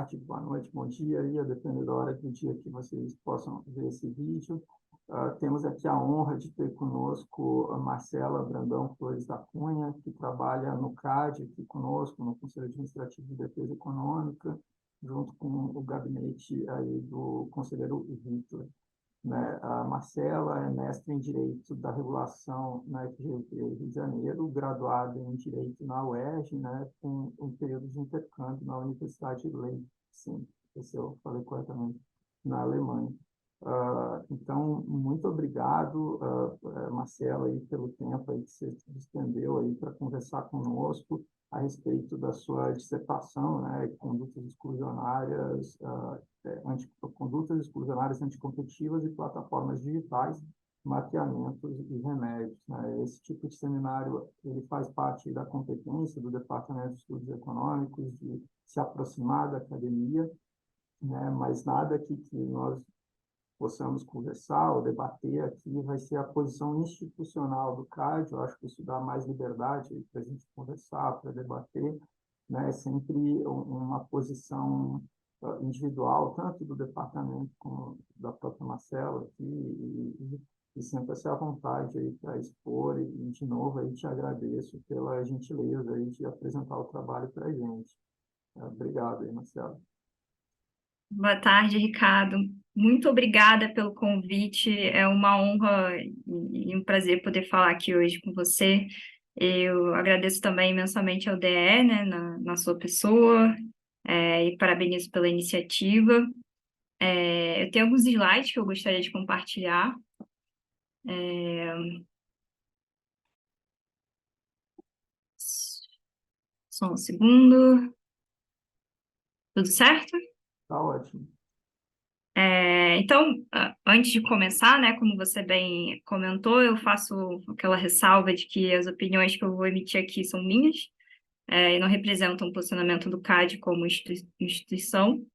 tarde, boa noite, bom dia, aí, a depender da hora do dia que vocês possam ver esse vídeo. Temos aqui a honra de ter conosco a Marcela Brandão Flores da Cunha, que trabalha no CAD, aqui conosco, no Conselho Administrativo de Defesa Econômica, junto com o gabinete aí do conselheiro Vitor. Né? A Marcela é mestre em Direito da Regulação na FGV Rio de Janeiro, graduada em Direito na UERJ, né? Com um período de intercâmbio na Universidade de Leipzig, se eu falei corretamente, na Alemanha. Então, muito obrigado, Marcela, aí, pelo tempo aí que você despendeu aí para conversar conosco a respeito da sua dissertação, né? Condutas exclusionárias, condutas exclusionárias anticompetitivas e plataformas digitais, mapeamentos e remédios. Né? Esse tipo de seminário ele faz parte da competência do Departamento de Estudos Econômicos de se aproximar da academia, né? Mas nada aqui que nós possamos conversar ou debater aqui vai ser a posição institucional do CAD. Eu acho que isso dá mais liberdade para a gente conversar, para debater, né? É sempre uma posição individual, tanto do departamento como da própria Marcela aqui, e sempre-se à vontade aí para expor, e de novo aí te agradeço pela gentileza aí de apresentar o trabalho para a gente. Obrigado aí, Marcela. Boa tarde, Ricardo. Muito obrigada pelo convite. É uma honra e um prazer poder falar aqui hoje com você. Eu agradeço também imensamente ao DE, né, na sua pessoa, e parabenizo pela iniciativa. Eu tenho alguns slides que eu gostaria de compartilhar. Só um segundo. Tudo certo? Tá ótimo. Então, antes de começar, né, como você bem comentou, eu faço aquela ressalva de que as opiniões que eu vou emitir aqui são minhas, e não representam o posicionamento do CAD como instituição.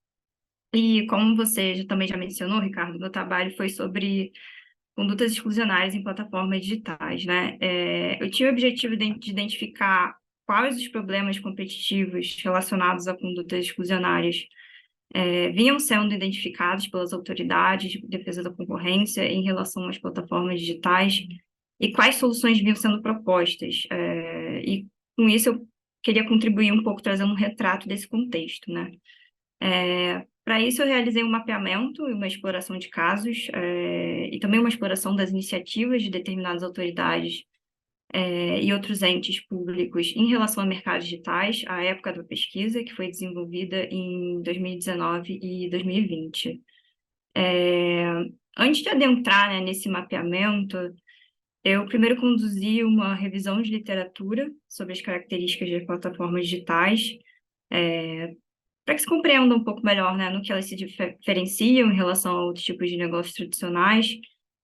E como você também já mencionou, Ricardo, meu trabalho foi sobre condutas exclusionárias em plataformas digitais, né? Eu tinha o objetivo de identificar quais os problemas competitivos relacionados a condutas exclusionárias vinham sendo identificados pelas autoridades de defesa da concorrência em relação às plataformas digitais e quais soluções vinham sendo propostas. E com isso eu queria contribuir um pouco trazendo um retrato desse contexto, né? Para isso eu realizei um mapeamento e uma exploração de casos e também uma exploração das iniciativas de determinadas autoridades e outros entes públicos em relação a mercados digitais, à época da pesquisa, que foi desenvolvida em 2019 e 2020. Antes de adentrar, né, nesse mapeamento, eu primeiro conduzi uma revisão de literatura sobre as características das plataformas digitais, para que se compreenda um pouco melhor, né, no que elas se diferenciam em relação a outros tipos de negócios tradicionais.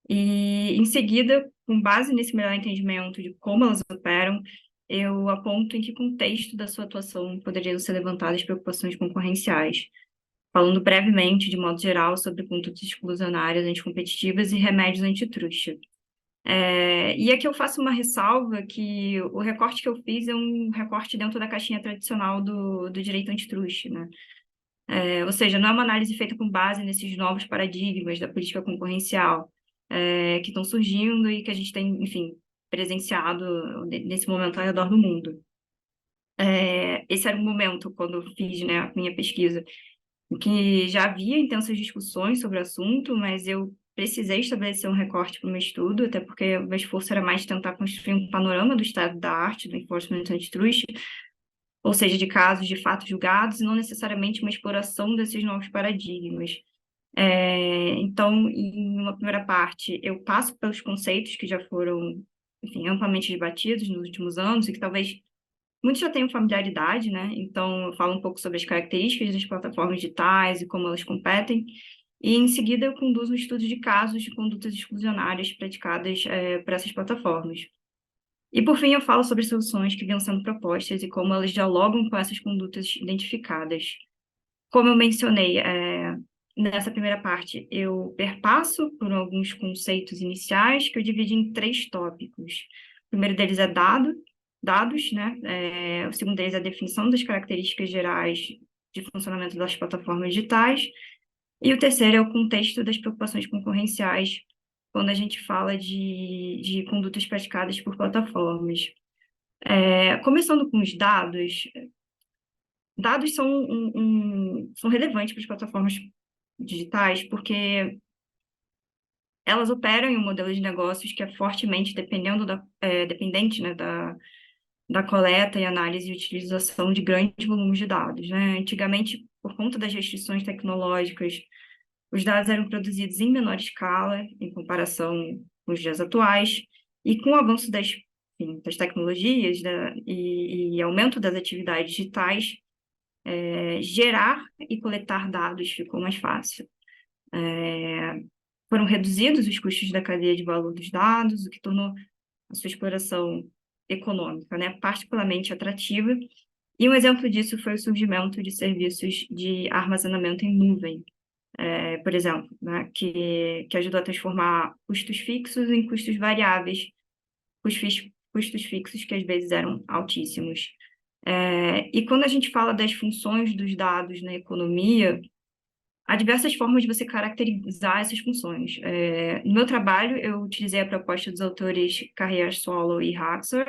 E, em seguida, com base nesse melhor entendimento de como elas operam, eu aponto em que contexto da sua atuação poderiam ser levantadas preocupações concorrenciais, falando brevemente, de modo geral, sobre condutas exclusionárias anticompetitivas e remédios antitruste. E aqui eu faço uma ressalva que o recorte que eu fiz é um recorte dentro da caixinha tradicional do direito antitruste, né? Ou seja, não é uma análise feita com base nesses novos paradigmas da política concorrencial que estão surgindo e que a gente tem, enfim, presenciado nesse momento ao redor do mundo. Esse era o momento, quando eu fiz, né, a minha pesquisa, em que já havia intensas discussões sobre o assunto, mas eu precisei estabelecer um recorte para o meu estudo, até porque o meu esforço era mais tentar construir um panorama do estado da arte, do enforcement antitrust, ou seja, de casos de fato julgados, e não necessariamente uma exploração desses novos paradigmas. Então, em uma primeira parte, eu passo pelos conceitos que já foram, enfim, amplamente debatidos nos últimos anos e que talvez muitos já tenham familiaridade, né? Então, eu falo um pouco sobre as características das plataformas digitais e como elas competem, e em seguida eu conduzo um estudo de casos de condutas exclusionárias praticadas por essas plataformas. E, por fim, eu falo sobre soluções que vinham sendo propostas e como elas dialogam com essas condutas identificadas. Como eu mencionei, nessa primeira parte, eu perpasso por alguns conceitos iniciais que eu dividi em 3 tópicos. O primeiro deles é dados, né? O segundo deles é a definição das características gerais de funcionamento das plataformas digitais. E o terceiro é o contexto das preocupações concorrenciais, quando a gente fala de condutas praticadas por plataformas. Começando com os dados, dados são relevantes para as plataformas digitais, porque elas operam em um modelo de negócios que é fortemente dependente, né, da coleta e análise e utilização de grandes volumes de dados, né? Antigamente, por conta das restrições tecnológicas, os dados eram produzidos em menor escala em comparação com os dias atuais, e com o avanço enfim, das tecnologias e aumento das atividades digitais, gerar e coletar dados ficou mais fácil. Foram reduzidos os custos da cadeia de valor dos dados, o que tornou a sua exploração econômica, né, particularmente atrativa. E um exemplo disso foi o surgimento de serviços de armazenamento em nuvem, por exemplo, né, que ajudou a transformar custos fixos em custos variáveis, custos fixos que às vezes eram altíssimos. E quando a gente fala das funções dos dados na economia, há diversas formas de você caracterizar essas funções. No meu trabalho, eu utilizei a proposta dos autores Carrier, Swallow e Haxor,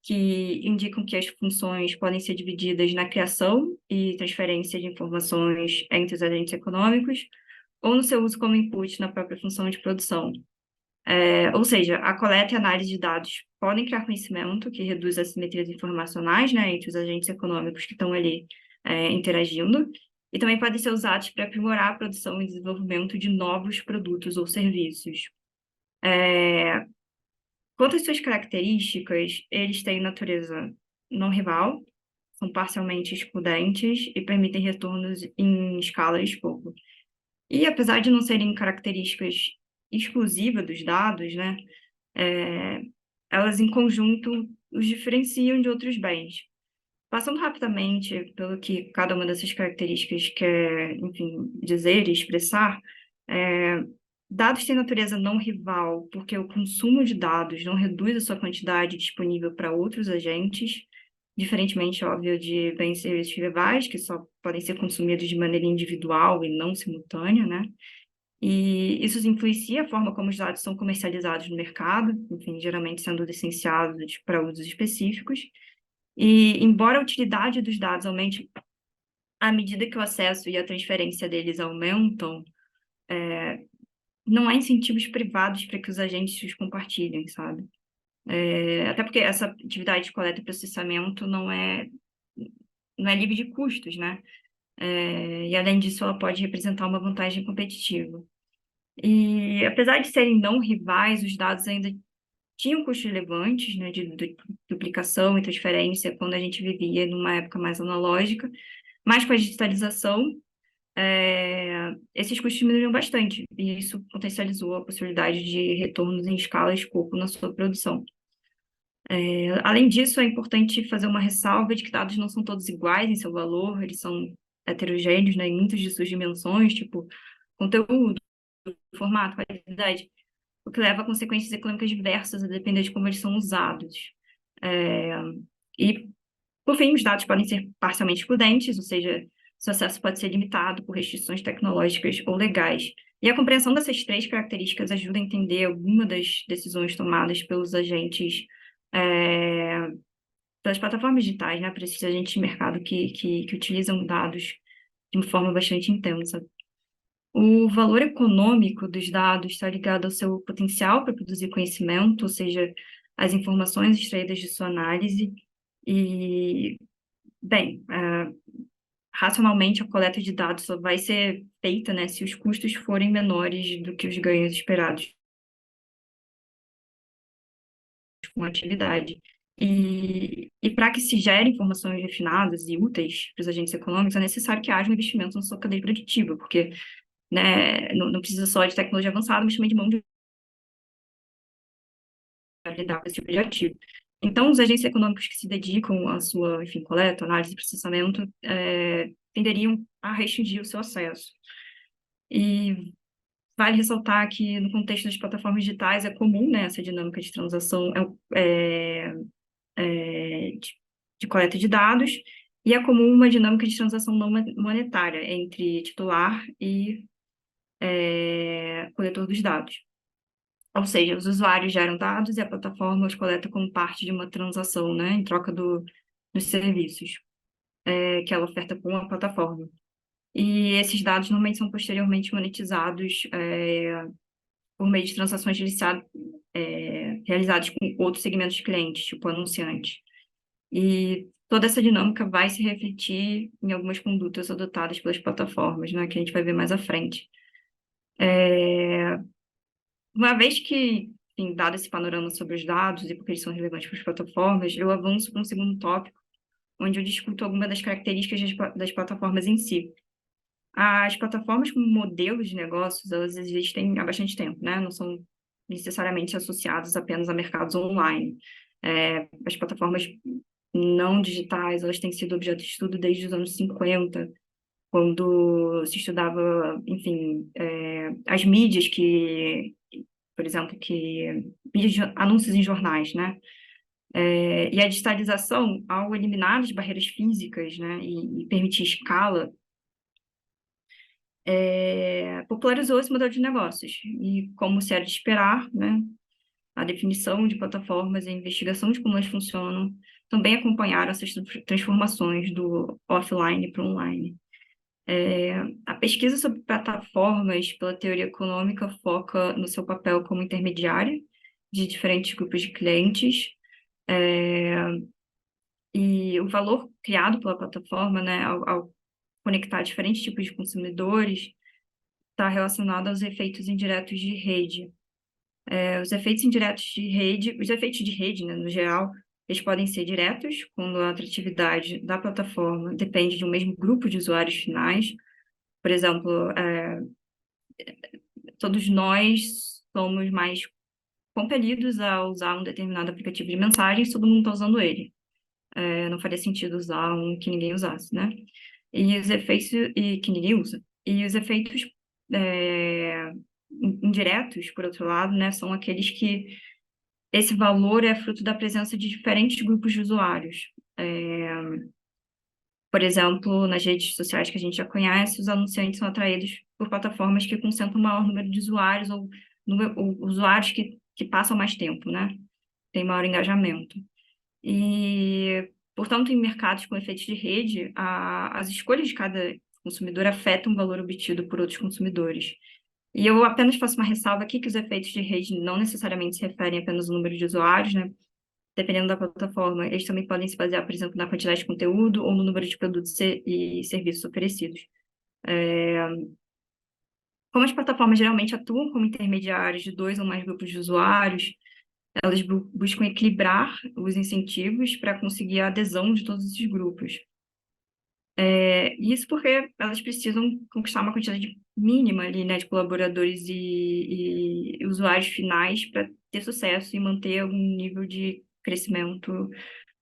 que indicam que as funções podem ser divididas na criação e transferência de informações entre os agentes econômicos, ou no seu uso como input na própria função de produção. Ou seja, a coleta e análise de dados podem criar conhecimento que reduz as simetrias informacionais, né, entre os agentes econômicos que estão ali interagindo, e também podem ser usados para aprimorar a produção e desenvolvimento de novos produtos ou serviços. Quanto às suas características, eles têm natureza não rival, são parcialmente excludentes e permitem retornos em escala e escopo. E apesar de não serem características exclusivas dos dados, né, elas em conjunto os diferenciam de outros bens. Passando rapidamente pelo que cada uma dessas características quer, enfim, dizer e expressar, dados têm natureza não rival porque o consumo de dados não reduz a sua quantidade disponível para outros agentes, diferentemente, óbvio, de bens e serviços rivais, que só podem ser consumidos de maneira individual e não simultânea, né? E isso influencia a forma como os dados são comercializados no mercado, enfim, geralmente sendo licenciados para usos específicos. E, embora a utilidade dos dados aumente à medida que o acesso e a transferência deles aumentam, não há incentivos privados para que os agentes os compartilhem, sabe? Até porque essa atividade de coleta e processamento não é livre de custos, né? E, além disso, ela pode representar uma vantagem competitiva. E, apesar de serem não rivais, os dados ainda tinham custos relevantes, né, de duplicação e transferência, quando a gente vivia numa época mais analógica, mas com a digitalização, esses custos diminuíram bastante, e isso potencializou a possibilidade de retornos em escala e escopo na sua produção. Além disso, é importante fazer uma ressalva de que dados não são todos iguais em seu valor, eles são heterogêneos, né, em muitas de suas dimensões, tipo conteúdo, formato, qualidade, o que leva a consequências econômicas diversas a depender de como eles são usados. E, por fim, os dados podem ser parcialmente excludentes, ou seja, seu acesso pode ser limitado por restrições tecnológicas ou legais. E a compreensão dessas três características ajuda a entender alguma das decisões tomadas pelos agentes, pelas plataformas digitais, né, por esses agentes de mercado que utilizam dados de uma forma bastante intensa. O valor econômico dos dados está ligado ao seu potencial para produzir conhecimento, ou seja, as informações extraídas de sua análise. E, bem, racionalmente, a coleta de dados só vai ser feita, né, se os custos forem menores do que os ganhos esperados com a atividade. E para que se gerem informações refinadas e úteis para os agentes econômicos, é necessário que haja um investimento na sua cadeia produtiva, porque, né, não precisa só de tecnologia avançada, mas também de mão de lidar com esse tipo de ativo. Então, os agentes econômicos que se dedicam à sua, enfim, coleta, análise e processamento tenderiam a restringir o seu acesso. E vale ressaltar que, no contexto das plataformas digitais, é comum, né, essa dinâmica de transação de coleta de dados, e é comum uma dinâmica de transação não monetária entre titular e coletor dos dados. Ou seja, os usuários geram dados e a plataforma os coleta como parte de uma transação, né, em troca dos serviços que ela oferta com a plataforma. E esses dados normalmente são posteriormente monetizados por meio de transações realizadas com outros segmentos de clientes, tipo anunciantes. E toda essa dinâmica vai se refletir em algumas condutas adotadas pelas plataformas, né, que a gente vai ver mais à frente. Uma vez que, enfim, dado esse panorama sobre os dados e porque eles são relevantes para as plataformas, eu avanço para um segundo tópico, onde eu discuto algumas das características das plataformas em si. As plataformas como modelos de negócios, elas existem há bastante tempo, né? Não são necessariamente associadas apenas a mercados online. As plataformas não digitais, elas têm sido objeto de estudo desde os anos 50, quando se estudava, enfim, as mídias por exemplo, mídias de anúncios em jornais, né? E a digitalização, ao eliminar as barreiras físicas, né, e permitir escala, popularizou esse modelo de negócios. E, como se era de esperar, né, a definição de plataformas e a investigação de como elas funcionam também acompanharam essas transformações do offline para o online. A pesquisa sobre plataformas pela teoria econômica foca no seu papel como intermediária de diferentes grupos de clientes, e o valor criado pela plataforma, né, ao conectar diferentes tipos de consumidores, está relacionado aos efeitos indiretos de rede. Os efeitos indiretos de rede, os efeitos de rede, né, no geral, eles podem ser diretos, quando a atratividade da plataforma depende de um mesmo grupo de usuários finais. Por exemplo, todos nós somos mais compelidos a usar um determinado aplicativo de mensagens, todo mundo está usando ele. Não faria sentido usar um que ninguém usasse, né? E os efeitos e que ninguém usa. E os efeitos indiretos, por outro lado, né, são aqueles que esse valor é fruto da presença de diferentes grupos de usuários. Por exemplo, nas redes sociais que a gente já conhece, os anunciantes são atraídos por plataformas que concentram um maior número de usuários ou usuários que passam mais tempo, né? Tem maior engajamento. E, portanto, em mercados com efeitos de rede, as escolhas de cada consumidor afetam o valor obtido por outros consumidores. E eu apenas faço uma ressalva aqui que os efeitos de rede não necessariamente se referem apenas ao número de usuários, né? Dependendo da plataforma, eles também podem se basear, por exemplo, na quantidade de conteúdo ou no número de produtos e serviços oferecidos. Como as plataformas geralmente atuam como intermediários de dois ou mais grupos de usuários, elas buscam equilibrar os incentivos para conseguir a adesão de todos esses grupos. Isso porque elas precisam conquistar uma quantidade mínima ali, né, de colaboradores e usuários finais para ter sucesso e manter algum nível de crescimento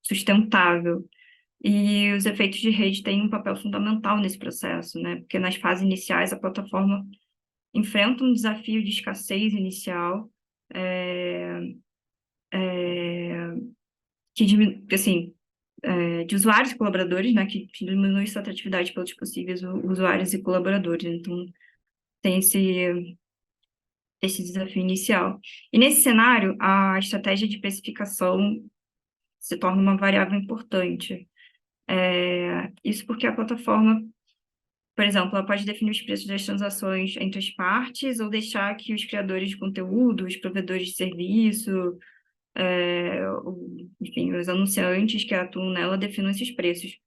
sustentável. E os efeitos de rede têm um papel fundamental nesse processo, né? Porque nas fases iniciais a plataforma enfrenta um desafio de escassez inicial, assim, de usuários e colaboradores, né? Que diminui sua atratividade pelos possíveis usuários e colaboradores. Então, tem esse desafio inicial. E nesse cenário, a estratégia de precificação se torna uma variável importante. Isso porque a plataforma, por exemplo, ela pode definir os preços das transações entre as partes ou deixar que os criadores de conteúdo, os provedores de serviço, enfim, os anunciantes que atuam nela definam esses preços.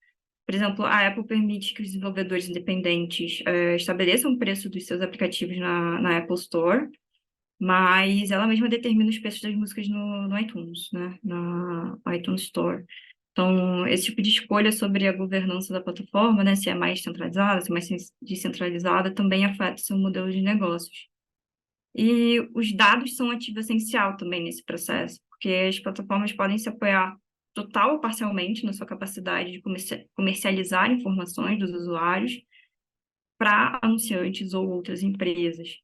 Por exemplo, a Apple permite que os desenvolvedores independentes estabeleçam o preço dos seus aplicativos na Apple Store, mas ela mesma determina os preços das músicas no iTunes, né? Na iTunes Store. Então, esse tipo de escolha sobre a governança da plataforma, né, se é mais centralizada, se é mais descentralizada, também afeta o seu modelo de negócios. E os dados são um ativo essencial também nesse processo, porque as plataformas podem se apoiar total ou parcialmente na sua capacidade de comercializar informações dos usuários para anunciantes ou outras empresas.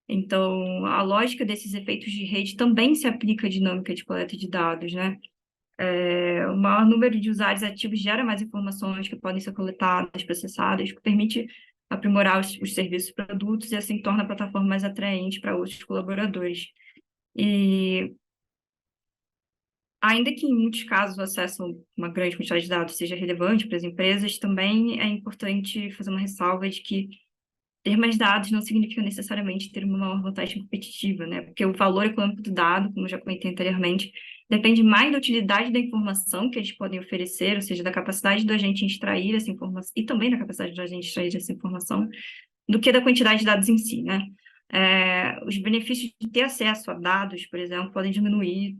Então, a lógica desses efeitos de rede também se aplica à dinâmica de coleta de dados, né? O maior número de usuários ativos gera mais informações que podem ser coletadas, processadas, que permite aprimorar os serviços e produtos e assim torna a plataforma mais atraente para outros colaboradores. E ainda que em muitos casos o acesso a uma grande quantidade de dados seja relevante para as empresas, também é importante fazer uma ressalva de que ter mais dados não significa necessariamente ter uma maior vantagem competitiva, né? Porque o valor econômico do dado, como eu já comentei anteriormente, depende mais da utilidade da informação que eles podem oferecer, ou seja, da capacidade da gente extrair essa informação, e também da capacidade da gente extrair essa informação, do que da quantidade de dados em si, né? Os benefícios de ter acesso a dados, por exemplo, podem diminuir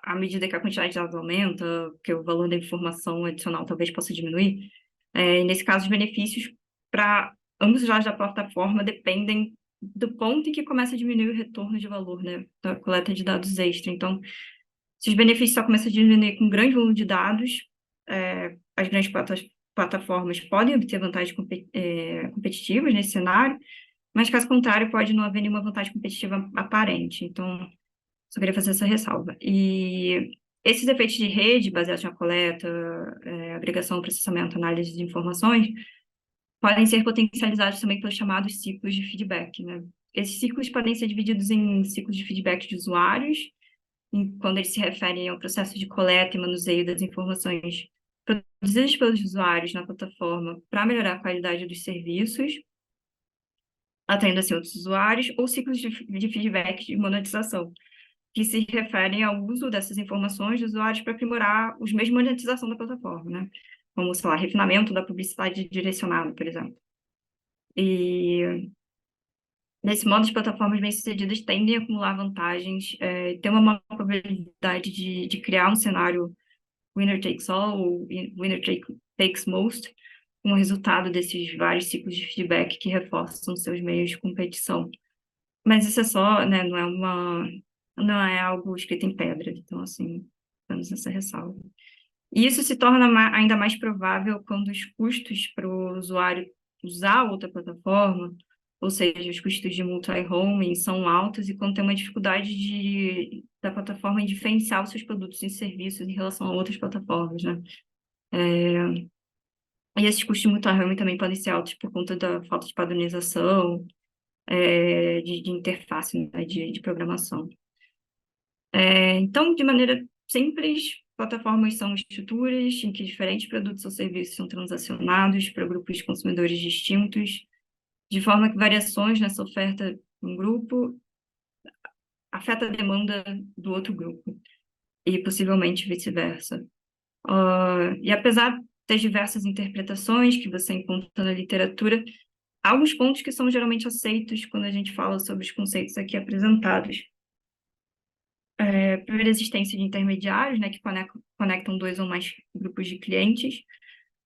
à medida que a quantidade de dados aumenta, que o valor da informação adicional talvez possa diminuir. E nesse caso, os benefícios para ambos os lados da plataforma dependem do ponto em que começa a diminuir o retorno de valor, né, da coleta de dados extra. Então, se os benefícios só começam a diminuir com um grande volume de dados, as grandes plataformas podem obter vantagens competitivas nesse cenário, mas caso contrário, pode não haver nenhuma vantagem competitiva aparente. Então, só queria fazer essa ressalva. E esses efeitos de rede, baseados na coleta, agregação, processamento, análise de informações, podem ser potencializados também pelos chamados ciclos de feedback, né? Esses ciclos podem ser divididos em ciclos de feedback de usuários, quando eles se referem ao processo de coleta e manuseio das informações produzidas pelos usuários na plataforma para melhorar a qualidade dos serviços, atraindo assim outros usuários, ou ciclos de feedback de monetização, que se referem ao uso dessas informações dos usuários para aprimorar os meios de monetização da plataforma, né? Como, sei lá, refinamento da publicidade direcionada, por exemplo. E, nesse modo, as plataformas bem-sucedidas tendem a acumular vantagens, ter uma maior probabilidade de criar um cenário winner takes all, ou takes most, como resultado desses vários ciclos de feedback que reforçam seus meios de competição. Mas isso é só, né, não é algo escrito em pedra, então, assim, temos essa ressalva. E isso se torna ainda mais provável quando os custos para o usuário usar outra plataforma, ou seja, os custos de multi-homing são altos e quando tem uma dificuldade da plataforma em diferenciar os seus produtos e serviços em relação a outras plataformas, né? E esses custos de multi-homing também podem ser altos por conta da falta de padronização, de interface, né, de programação. Então, de maneira simples, plataformas são estruturas em que diferentes produtos ou serviços são transacionados para grupos de consumidores distintos, de forma que variações nessa oferta de um grupo afeta a demanda do outro grupo, e possivelmente vice-versa. E apesar das diversas interpretações que você encontra na literatura, há alguns pontos que são geralmente aceitos quando a gente fala sobre os conceitos aqui apresentados. Primeiro, a existência de intermediários, né, que conectam dois ou mais grupos de clientes,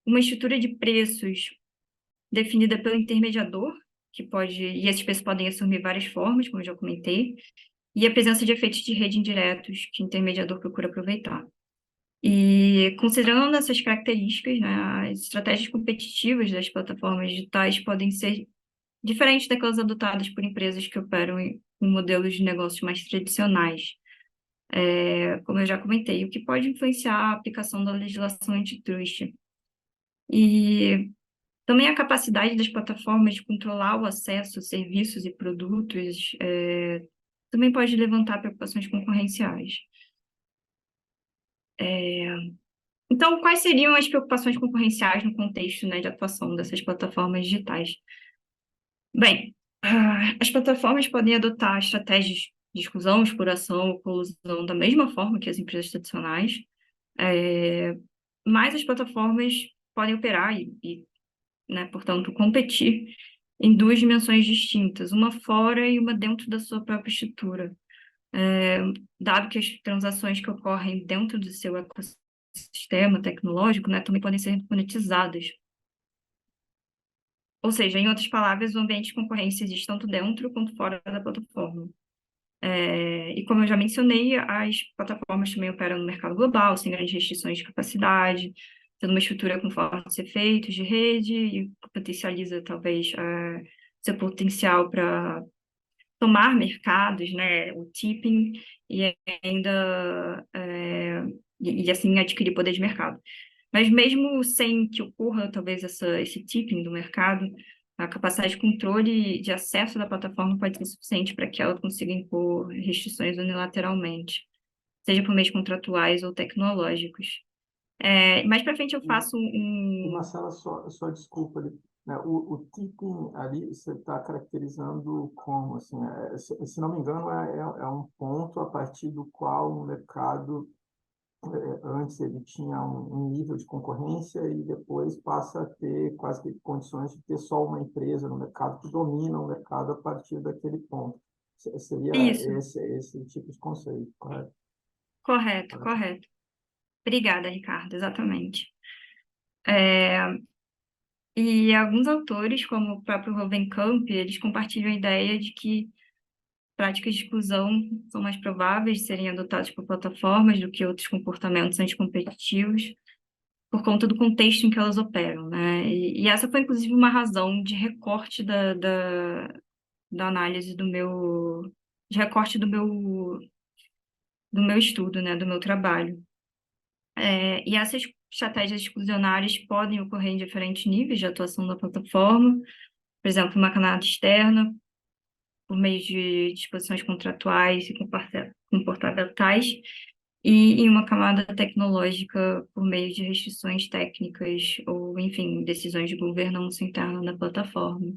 uma estrutura de preços definida pelo intermediador, e esses preços podem assumir várias formas, como eu já comentei, e a presença de efeitos de rede indiretos que o intermediador procura aproveitar. E considerando essas características, né, as estratégias competitivas das plataformas digitais podem ser diferentes daquelas adotadas por empresas que operam com modelos de negócios mais tradicionais, como eu já comentei, o que pode influenciar a aplicação da legislação antitrust. E também a capacidade das plataformas de controlar o acesso a serviços e produtos também pode levantar preocupações concorrenciais. Então, quais seriam as preocupações concorrenciais no contexto, né, de atuação dessas plataformas digitais? Bem, as plataformas podem adotar estratégias de exclusão, exploração ou colusão da mesma forma que as empresas tradicionais, mas as plataformas podem operar né, portanto, competir em duas dimensões distintas, uma fora e uma dentro da sua própria estrutura, dado que as transações que ocorrem dentro do seu ecossistema tecnológico, né, também podem ser monetizadas. Ou seja, em outras palavras, o ambiente de concorrência existe tanto dentro quanto fora da plataforma. E como eu já mencionei, as plataformas também operam no mercado global, sem grandes restrições de capacidade, tendo uma estrutura com fortes efeitos de rede e potencializa, talvez, seu potencial para tomar mercados, né, o tipping, e ainda e assim adquirir poder de mercado. Mas mesmo sem que ocorra talvez esse tipping do mercado, a capacidade de controle de acesso da plataforma pode ser suficiente para que ela consiga impor restrições unilateralmente, seja por meios contratuais ou tecnológicos. Mais para frente eu faço E, Marcela, só desculpa ali, né? O tipping ali você está caracterizando como, assim, se não me engano, é um ponto a partir do qual o mercado, antes ele tinha um nível de concorrência e depois passa a ter quase que condições de ter só uma empresa no mercado que domina o mercado a partir daquele ponto. Seria isso, esse tipo de conceito, correto? correto, Correto. correto. Obrigada, Ricardo, exatamente. É, e alguns autores, como o próprio Hovenkamp, eles compartilham a ideia de que práticas de exclusão são mais prováveis de serem adotadas por plataformas do que outros comportamentos anticompetitivos, por conta do contexto em que elas operam, né? E essa foi, inclusive, uma razão de recorte da análise de recorte do meu estudo, né? Do meu trabalho. E essas estratégias exclusionárias podem ocorrer em diferentes níveis de atuação da plataforma, por exemplo, uma camada externa, por meio de disposições contratuais e comportamentais, e em uma camada tecnológica por meio de restrições técnicas ou, enfim, decisões de governança interna da plataforma.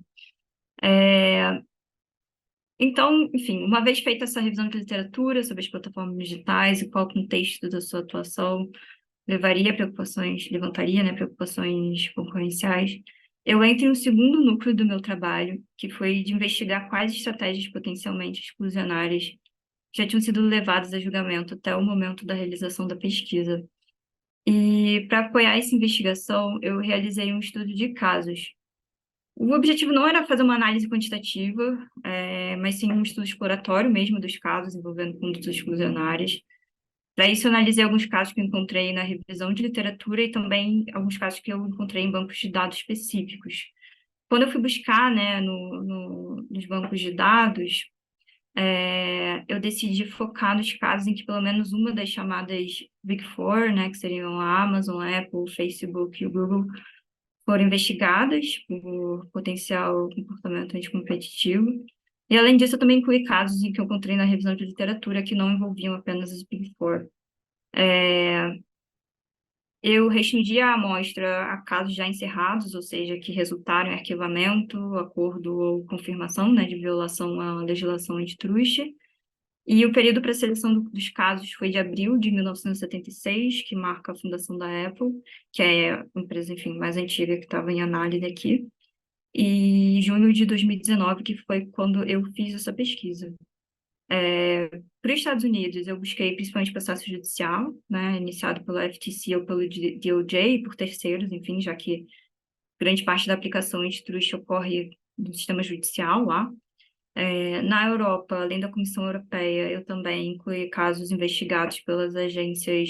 Então, enfim, uma vez feita essa revisão de literatura sobre as plataformas digitais e qual o contexto da sua atuação levantaria, né, preocupações concorrenciais, eu entro no segundo núcleo do meu trabalho, que foi de investigar quais estratégias potencialmente exclusionárias já tinham sido levadas a julgamento até o momento da realização da pesquisa. E para apoiar essa investigação, eu realizei um estudo de casos. O objetivo não era fazer uma análise quantitativa, mas sim um estudo exploratório mesmo dos casos envolvendo condutas exclusionárias. Para isso, eu analisei alguns casos que eu encontrei na revisão de literatura e também alguns casos que eu encontrei em bancos de dados específicos. Quando eu fui buscar, né, nos bancos de dados, eu decidi focar nos casos em que pelo menos uma das chamadas Big Four, né, que seriam a Amazon, a Apple, o Facebook e o Google, foram investigadas por potencial comportamento anticompetitivo. E, além disso, eu também incluí casos em que eu encontrei na revisão de literatura que não envolviam apenas as Big Four. Eu restringi a amostra a casos já encerrados, ou seja, que resultaram em arquivamento, acordo ou confirmação, né, de violação à legislação antitruste. E o período para a seleção dos casos foi de abril de 1976, que marca a fundação da Apple, que é a empresa, enfim, mais antiga que estava em análise aqui, e junho de 2019, que foi quando eu fiz essa pesquisa. Para os Estados Unidos, eu busquei principalmente processo judicial, né, iniciado pelo FTC ou pelo DOJ, por terceiros, enfim, já que grande parte da aplicação antitruste ocorre no sistema judicial lá. Na Europa, além da Comissão Europeia, eu também incluí casos investigados pelas agências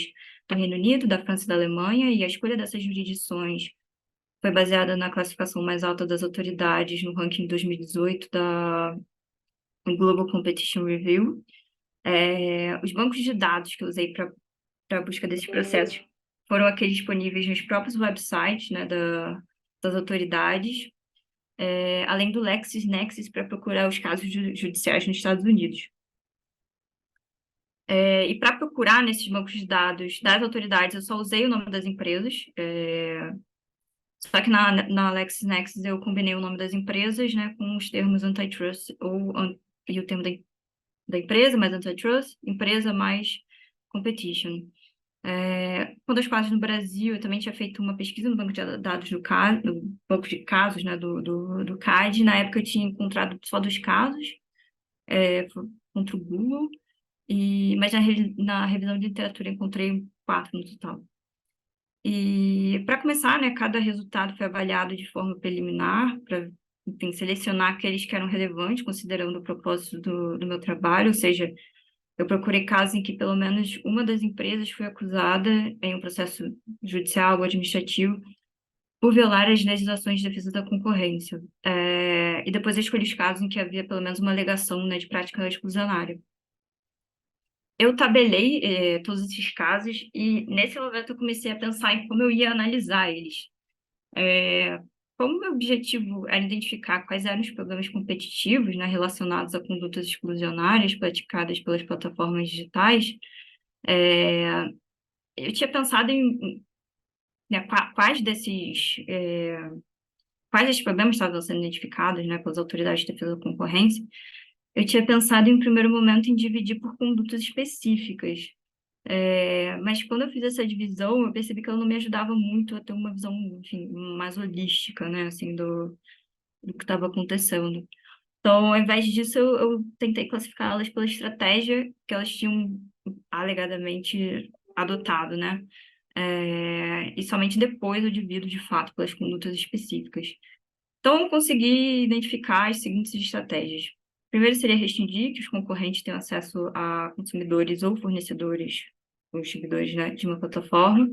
do Reino Unido, da França e da Alemanha, e a escolha dessas jurisdições foi baseada na classificação mais alta das autoridades no ranking 2018 da Global Competition Review. Os bancos de dados que eu usei para a busca desses processos foram aqueles disponíveis nos próprios websites, né, das autoridades, além do LexisNexis para procurar os casos judiciais nos Estados Unidos. E para procurar nesses bancos de dados das autoridades, eu só usei o nome das empresas, só que na LexisNexis eu combinei o nome das empresas, né, com os termos antitrust e o termo da empresa mais antitrust, empresa mais competition. Quando as quadras no Brasil, eu também tinha feito uma pesquisa no banco de dados no banco de casos, né, do CAD. Na época eu tinha encontrado só 2 casos, contra o Google, mas na revisão de literatura eu encontrei 4 no total. E para começar, né, cada resultado foi avaliado de forma preliminar, para, enfim, selecionar aqueles que eram relevantes, considerando o propósito do meu trabalho, ou seja, eu procurei casos em que pelo menos uma das empresas foi acusada em um processo judicial ou administrativo por violar as legislações de defesa da concorrência. E depois eu escolhi os casos em que havia pelo menos uma alegação, né, de prática exclusionária. eu tabelei todos esses casos e, nesse momento, eu comecei a pensar em como eu ia analisar eles. É, Como meu objetivo era identificar quais eram os problemas competitivos, né, relacionados a condutas exclusionárias praticadas pelas plataformas digitais, é, eu tinha pensado né, quais desses problemas estavam sendo identificados, né, pelas autoridades de defesa da concorrência. Eu tinha pensado, em primeiro momento, em dividir por condutas específicas. Mas quando eu fiz essa divisão, eu percebi que ela não me ajudava muito a ter uma visão, enfim, mais holística, né, assim, do que estava acontecendo. Então, ao invés disso, eu tentei classificá-las pela estratégia que elas tinham alegadamente adotado, né? E somente depois eu divido, de fato, pelas condutas específicas. Então, eu consegui identificar as seguintes estratégias. Primeiro seria restringir que os concorrentes tenham acesso a consumidores ou fornecedores, ou distribuidores, né, de uma plataforma,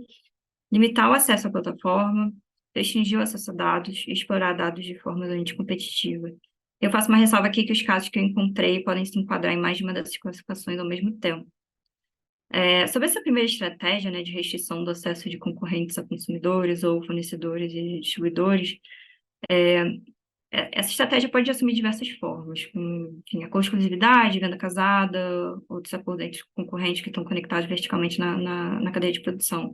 limitar o acesso à plataforma, restringir o acesso a dados e explorar dados de forma anticompetitiva. Eu faço uma ressalva aqui que os casos que eu encontrei podem se enquadrar em mais de uma dessas classificações ao mesmo tempo. Sobre essa primeira estratégia, né, de restrição do acesso de concorrentes a consumidores ou fornecedores e distribuidores, essa estratégia pode assumir diversas formas, como, enfim, acordo de exclusividade, venda casada, outros acordos entre concorrentes que estão conectados verticalmente na cadeia de produção.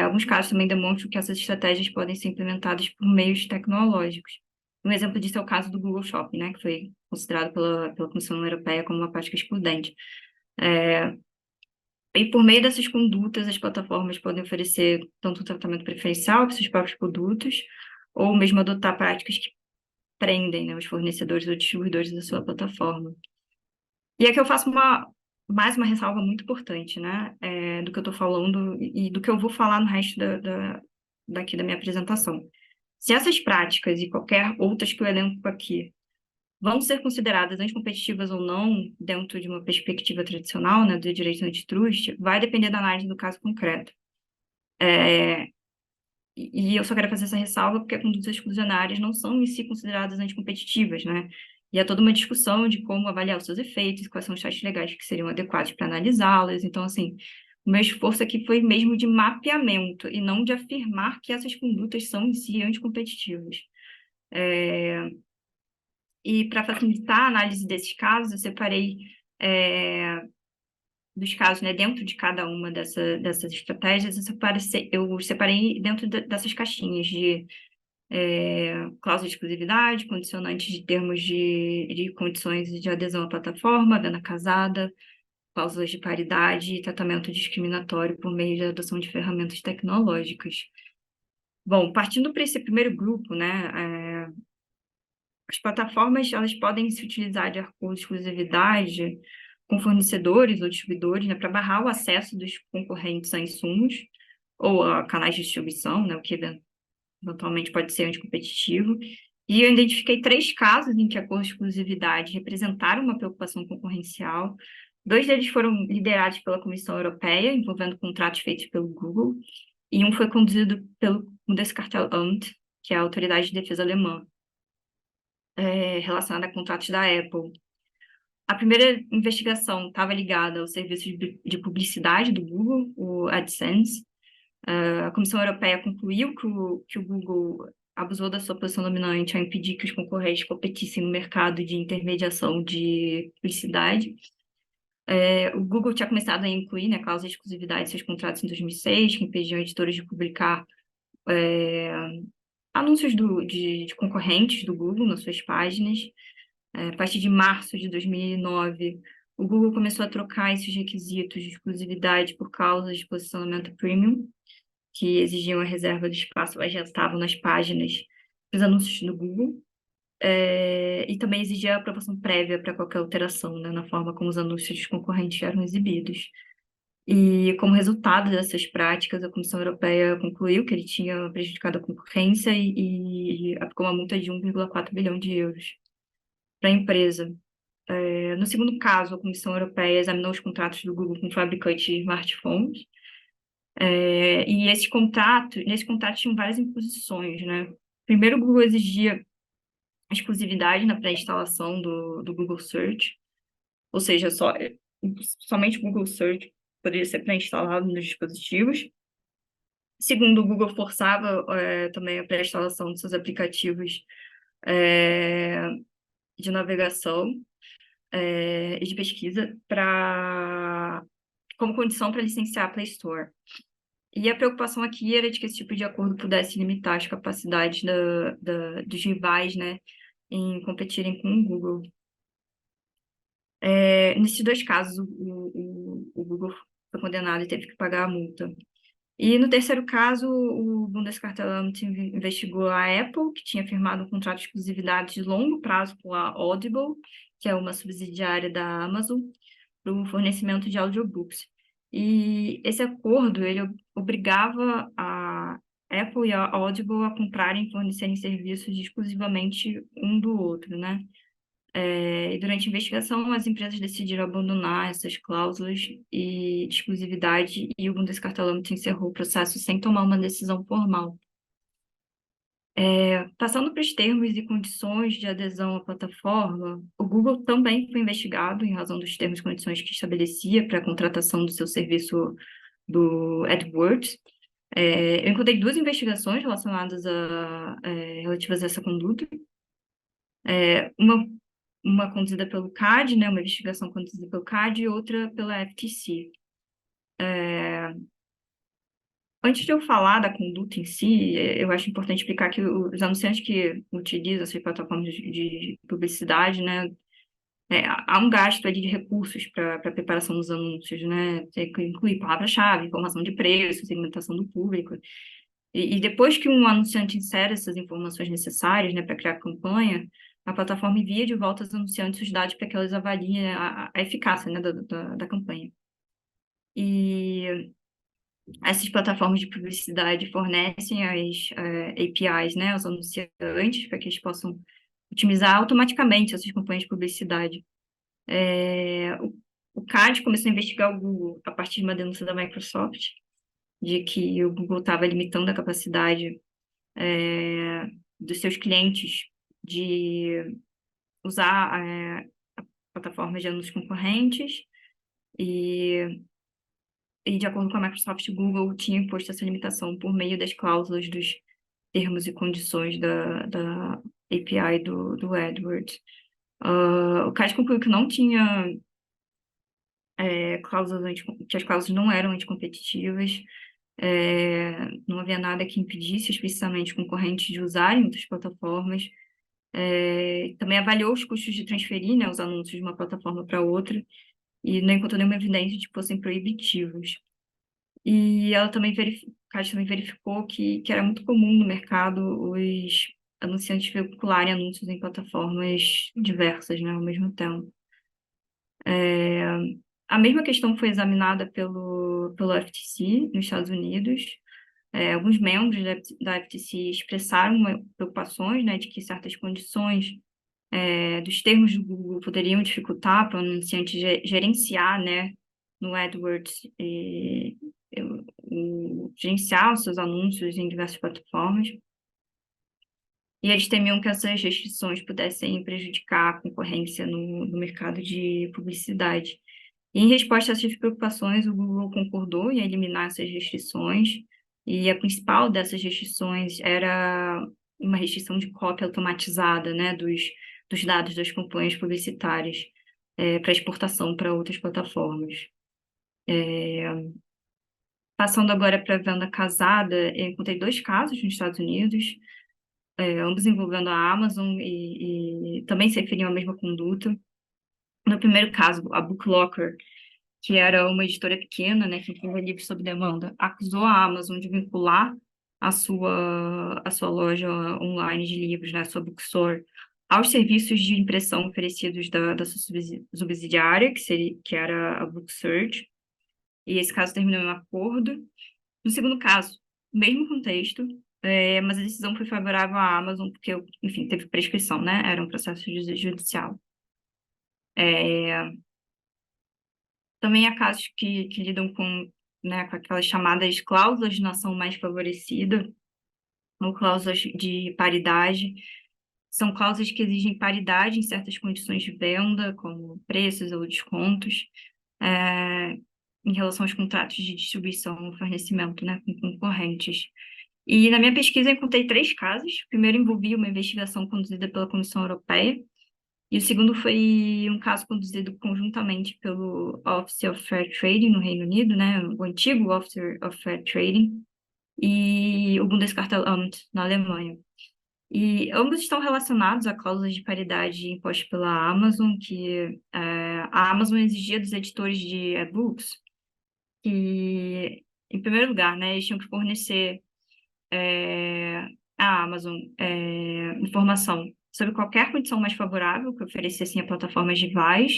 Alguns casos também demonstram que essas estratégias podem ser implementadas por meios tecnológicos. Um exemplo disso é o caso do Google Shopping, né, que foi considerado pela Comissão Europeia como uma prática excludente. E por meio dessas condutas, as plataformas podem oferecer tanto um tratamento preferencial para seus próprios produtos, ou mesmo adotar práticas que prendem, né, os fornecedores ou distribuidores da sua plataforma. E aqui eu faço mais uma ressalva muito importante, né, do que eu estou falando e do que eu vou falar no resto daqui da minha apresentação. Se essas práticas e qualquer outras que eu elenco aqui vão ser consideradas anticompetitivas ou não dentro de uma perspectiva tradicional, né, do direito antitrust, vai depender da análise do caso concreto. E eu só quero fazer essa ressalva porque condutas exclusionárias não são em si consideradas anticompetitivas, né? E há toda uma discussão de como avaliar os seus efeitos, quais são os testes legais que seriam adequados para analisá-las. Então, assim, o meu esforço aqui foi mesmo de mapeamento e não de afirmar que essas condutas são em si anticompetitivas. E para facilitar a análise desses casos, eu separei dos casos, né, dentro de cada uma dessas estratégias, eu separei dentro dessas caixinhas de cláusula de exclusividade, condicionantes de termos de condições de adesão à plataforma, venda casada, cláusulas de paridade e tratamento discriminatório por meio de adoção de ferramentas tecnológicas. Bom, partindo para esse primeiro grupo, né, as plataformas elas podem se utilizar de acordo de exclusividade com fornecedores ou distribuidores, né, para barrar o acesso dos concorrentes a insumos ou a canais de distribuição, né, o que eventualmente pode ser anticompetitivo. E eu identifiquei 3 casos em que acordos de exclusividade representaram uma preocupação concorrencial. 2 deles foram liderados pela Comissão Europeia, envolvendo contratos feitos pelo Google, e um foi conduzido pelo Bundeskartellamt, que é a autoridade de defesa alemã, relacionada a contratos da Apple. A primeira investigação estava ligada ao serviço de publicidade do Google, o AdSense. A Comissão Europeia concluiu que o Google abusou da sua posição dominante ao impedir que os concorrentes competissem no mercado de intermediação de publicidade. O Google tinha começado a incluir, né, cláusula de exclusividade em seus contratos em 2006, que impediam editores de publicar anúncios de concorrentes do Google nas suas páginas. A partir de março de 2009, o Google começou a trocar esses requisitos de exclusividade por cláusulas de posicionamento premium, que exigiam a reserva do espaço onde já estavam nas páginas dos anúncios do Google, e também exigia a aprovação prévia para qualquer alteração, né, na forma como os anúncios dos concorrentes eram exibidos. E, como resultado dessas práticas, a Comissão Europeia concluiu que ele tinha prejudicado a concorrência e aplicou uma multa de 1,4 bilhão de euros para a empresa. No segundo caso, a Comissão Europeia examinou os contratos do Google com fabricantes de smartphones, e nesse contrato tinham várias imposições, né? Primeiro, o Google exigia exclusividade na pré-instalação do Google Search, ou seja, somente o Google Search poderia ser pré-instalado nos dispositivos. Segundo, o Google forçava também a pré-instalação de seus aplicativos é, de navegação e de pesquisa como condição para licenciar a Play Store. E a preocupação aqui era de que esse tipo de acordo pudesse limitar as capacidades dos rivais, né, em competirem com o Google. Nesses dois casos, o Google foi condenado e teve que pagar a multa. E no terceiro caso, o Bundeskartellamt investigou a Apple, que tinha firmado um contrato de exclusividade de longo prazo com a Audible, que é uma subsidiária da Amazon, para o fornecimento de audiobooks. E esse acordo, ele obrigava a Apple e a Audible a comprarem e fornecerem serviços exclusivamente um do outro, né? E durante a investigação, as empresas decidiram abandonar essas cláusulas de exclusividade e o Bundeskartellamt encerrou o processo sem tomar uma decisão formal. Passando para os termos e condições de adesão à plataforma, o Google também foi investigado em razão dos termos e condições que estabelecia para a contratação do seu serviço do AdWords. Eu encontrei duas investigações relativas a essa conduta. Uma conduzida pelo CAD, né, uma investigação conduzida pelo CAD e outra pela FTC. Antes de eu falar da conduta em si, eu acho importante explicar que os anunciantes que utilizam essas plataformas de publicidade, né, há um gasto ali de recursos para a preparação dos anúncios, né, tem que incluir palavra-chave, informação de preço, segmentação do público. E depois que um anunciante insere essas informações necessárias, né, para criar a campanha, a plataforma envia de volta aos anunciantes os dados para que eles avaliem a eficácia, né, da campanha. E essas plataformas de publicidade fornecem as APIs, né, aos anunciantes, para que eles possam otimizar automaticamente essas campanhas de publicidade. O CAD começou a investigar o Google a partir de uma denúncia da Microsoft, de que o Google estava limitando a capacidade dos seus clientes de usar plataformas de anúncios concorrentes e, de acordo com a Microsoft, o Google tinha imposto essa limitação por meio das cláusulas dos termos e condições da API do AdWords. O CAD concluiu que não tinha que as cláusulas não eram anticompetitivas, não havia nada que impedisse explicitamente concorrentes de usarem outras plataformas. Também avaliou os custos de transferir, né, os anúncios de uma plataforma para outra e não encontrou nenhuma evidência de que fossem proibitivos. E ela também verificou que era muito comum no mercado os anunciantes veicularem anúncios em plataformas diversas, né, ao mesmo tempo. A mesma questão foi examinada pelo FTC nos Estados Unidos. Alguns membros da FTC expressaram preocupações, né, de que certas condições dos termos do Google poderiam dificultar para o anunciante gerenciar, né, no AdWords, gerenciar os seus anúncios em diversas plataformas. E eles temiam que essas restrições pudessem prejudicar a concorrência no mercado de publicidade. E, em resposta a essas preocupações, o Google concordou em eliminar essas restrições, e a principal dessas restrições era uma restrição de cópia automatizada, né, dos dados das campanhas publicitárias para exportação para outras plataformas. Passando agora para a venda casada, eu encontrei dois casos nos Estados Unidos, ambos envolvendo a Amazon e também se referiam à mesma conduta. No primeiro caso, a BookLocker, que era uma editora pequena, né, que imprime livros sob demanda, acusou a Amazon de vincular a sua loja online de livros, né, a sua bookstore, aos serviços de impressão oferecidos da sua subsidiária, que era a BookSearch, e esse caso terminou em um acordo. No segundo caso, mesmo contexto, mas a decisão foi favorável à Amazon, porque, enfim, teve prescrição, né, era um processo judicial. Também há casos que lidam né, com aquelas chamadas cláusulas de nação mais favorecida, ou cláusulas de paridade. São cláusulas que exigem paridade em certas condições de venda, como preços ou descontos. em relação aos contratos de distribuição e fornecimento, né, com concorrentes. E na minha pesquisa eu encontrei 3 casos. O primeiro envolvia uma investigação conduzida pela Comissão Europeia, e o segundo foi um caso conduzido conjuntamente pelo Office of Fair Trading no Reino Unido, né, o antigo Office of Fair Trading, e o Bundeskartellamt na Alemanha. E ambos estão relacionados a cláusulas de paridade impostas pela Amazon, que a Amazon exigia dos editores de e-books que, em primeiro lugar, né, eles tinham que fornecer à Amazon informação sobre qualquer condição mais favorável que oferecessem a plataformas rivais,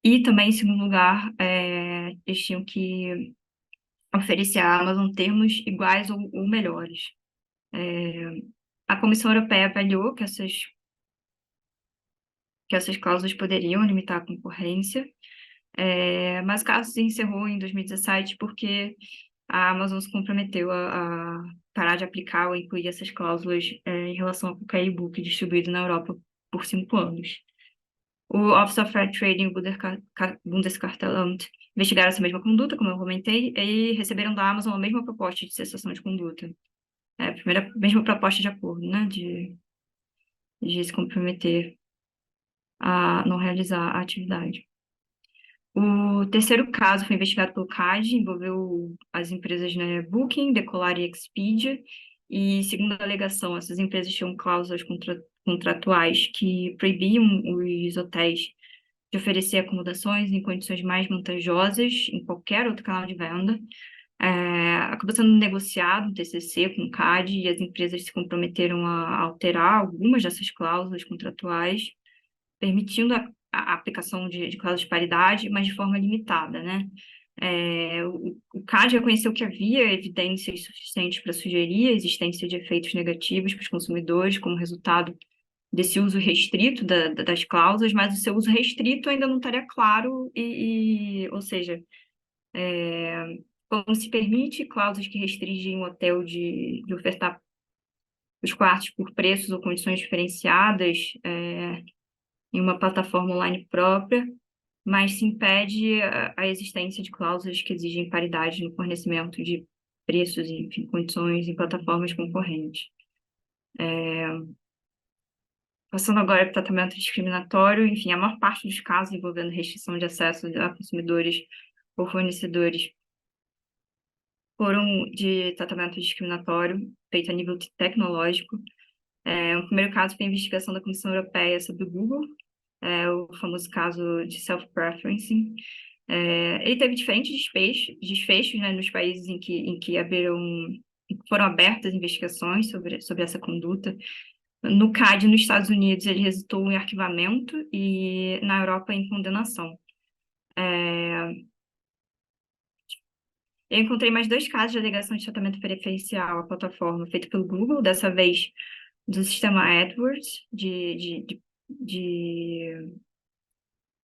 e também, em segundo lugar, eles tinham que oferecer à Amazon termos iguais ou melhores. A Comissão Europeia avaliou que essas cláusulas poderiam limitar a concorrência, mas o caso se encerrou em 2017 porque a Amazon se comprometeu a parar de aplicar ou incluir essas cláusulas em relação a qualquer e-book distribuído na Europa por 5 anos. O Office of Fair Trading e o Bundeskartellamt investigaram essa mesma conduta, como eu comentei, e receberam da Amazon a mesma proposta de cessação de conduta. A mesma proposta de acordo, né, de se comprometer a não realizar a atividade. O terceiro caso foi investigado pelo CAD, envolveu as empresas, né, Booking, Decolar e Expedia, e, segundo a alegação, essas empresas tinham cláusulas contratuais que proibiam os hotéis de oferecer acomodações em condições mais vantajosas em qualquer outro canal de venda. Acabou sendo negociado um TCC com o CAD e as empresas se comprometeram a alterar algumas dessas cláusulas contratuais, permitindo a aplicação de cláusulas de paridade, mas de forma limitada, né? O CAD reconheceu que havia evidências suficientes para sugerir a existência de efeitos negativos para os consumidores como resultado desse uso restrito das cláusulas, mas o seu uso restrito ainda não estaria claro, ou seja, como se permite cláusulas que restringem o hotel de ofertar os quartos por preços ou condições diferenciadas em uma plataforma online própria, mas se impede a existência de cláusulas que exigem paridade no fornecimento de preços e, enfim, condições em plataformas concorrentes. Passando agora para o tratamento discriminatório, enfim, a maior parte dos casos envolvendo restrição de acesso a consumidores ou fornecedores foram de tratamento discriminatório feito a nível tecnológico. O primeiro caso foi a investigação da Comissão Europeia sobre o Google, o famoso caso de self-preferencing. Ele teve diferentes desfechos, né, nos países em que foram abertas investigações sobre essa conduta. No CAD, nos Estados Unidos, ele resultou em arquivamento e na Europa em condenação. Eu encontrei mais 2 casos de alegação de tratamento preferencial à plataforma feito pelo Google, dessa vez do sistema AdWords, de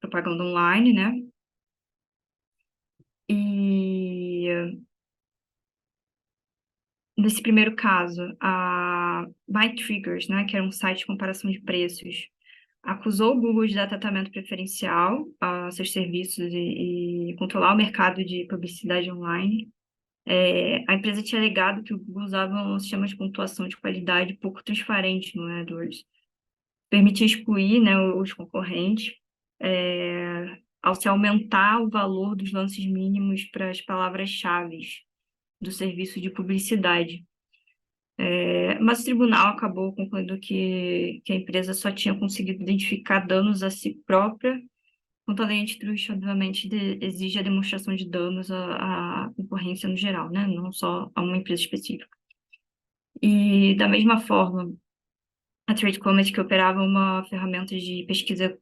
propaganda online, né? E nesse primeiro caso, a MyTriggers, né, que era um site de comparação de preços, acusou o Google de dar tratamento preferencial a seus serviços e controlar o mercado de publicidade online. A empresa tinha alegado que o Google usava um sistema de pontuação de qualidade pouco transparente no AdWords, permitia excluir, né, os concorrentes, ao se aumentar o valor dos lances mínimos para as palavras-chave do serviço de publicidade. Mas o tribunal acabou concluindo que a empresa só tinha conseguido identificar danos a si própria, quanto a lei antitrust, obviamente, exige a demonstração de danos à concorrência no geral, né? Não só a uma empresa específica. E, da mesma forma, a Trade Comet, que operava uma ferramenta de pesquisa,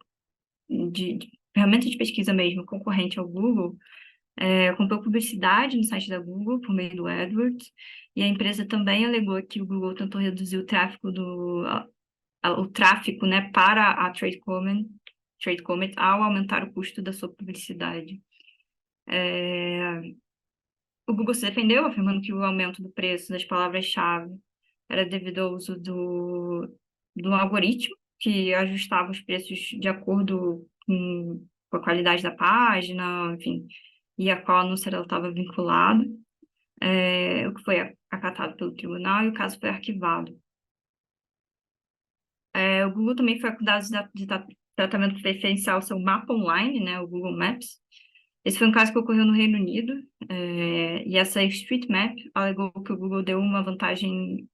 ferramenta de pesquisa mesmo, concorrente ao Google, comprou publicidade no site da Google por meio do AdWords, e a empresa também alegou que o Google tentou reduzir o tráfego né, para a Trade Comet ao aumentar o custo da sua publicidade. O Google se defendeu, afirmando que o aumento do preço das palavras-chave era devido ao uso do algoritmo, que ajustava os preços de acordo com com a qualidade da página, enfim, e a qual anúncio ela estava vinculada, o que foi acatado pelo tribunal, e o caso foi arquivado. O Google também foi acusado de tratamento preferencial ao seu mapa online, né, o Google Maps. Esse foi um caso que ocorreu no Reino Unido, e essa Street Map alegou que o Google deu uma vantagem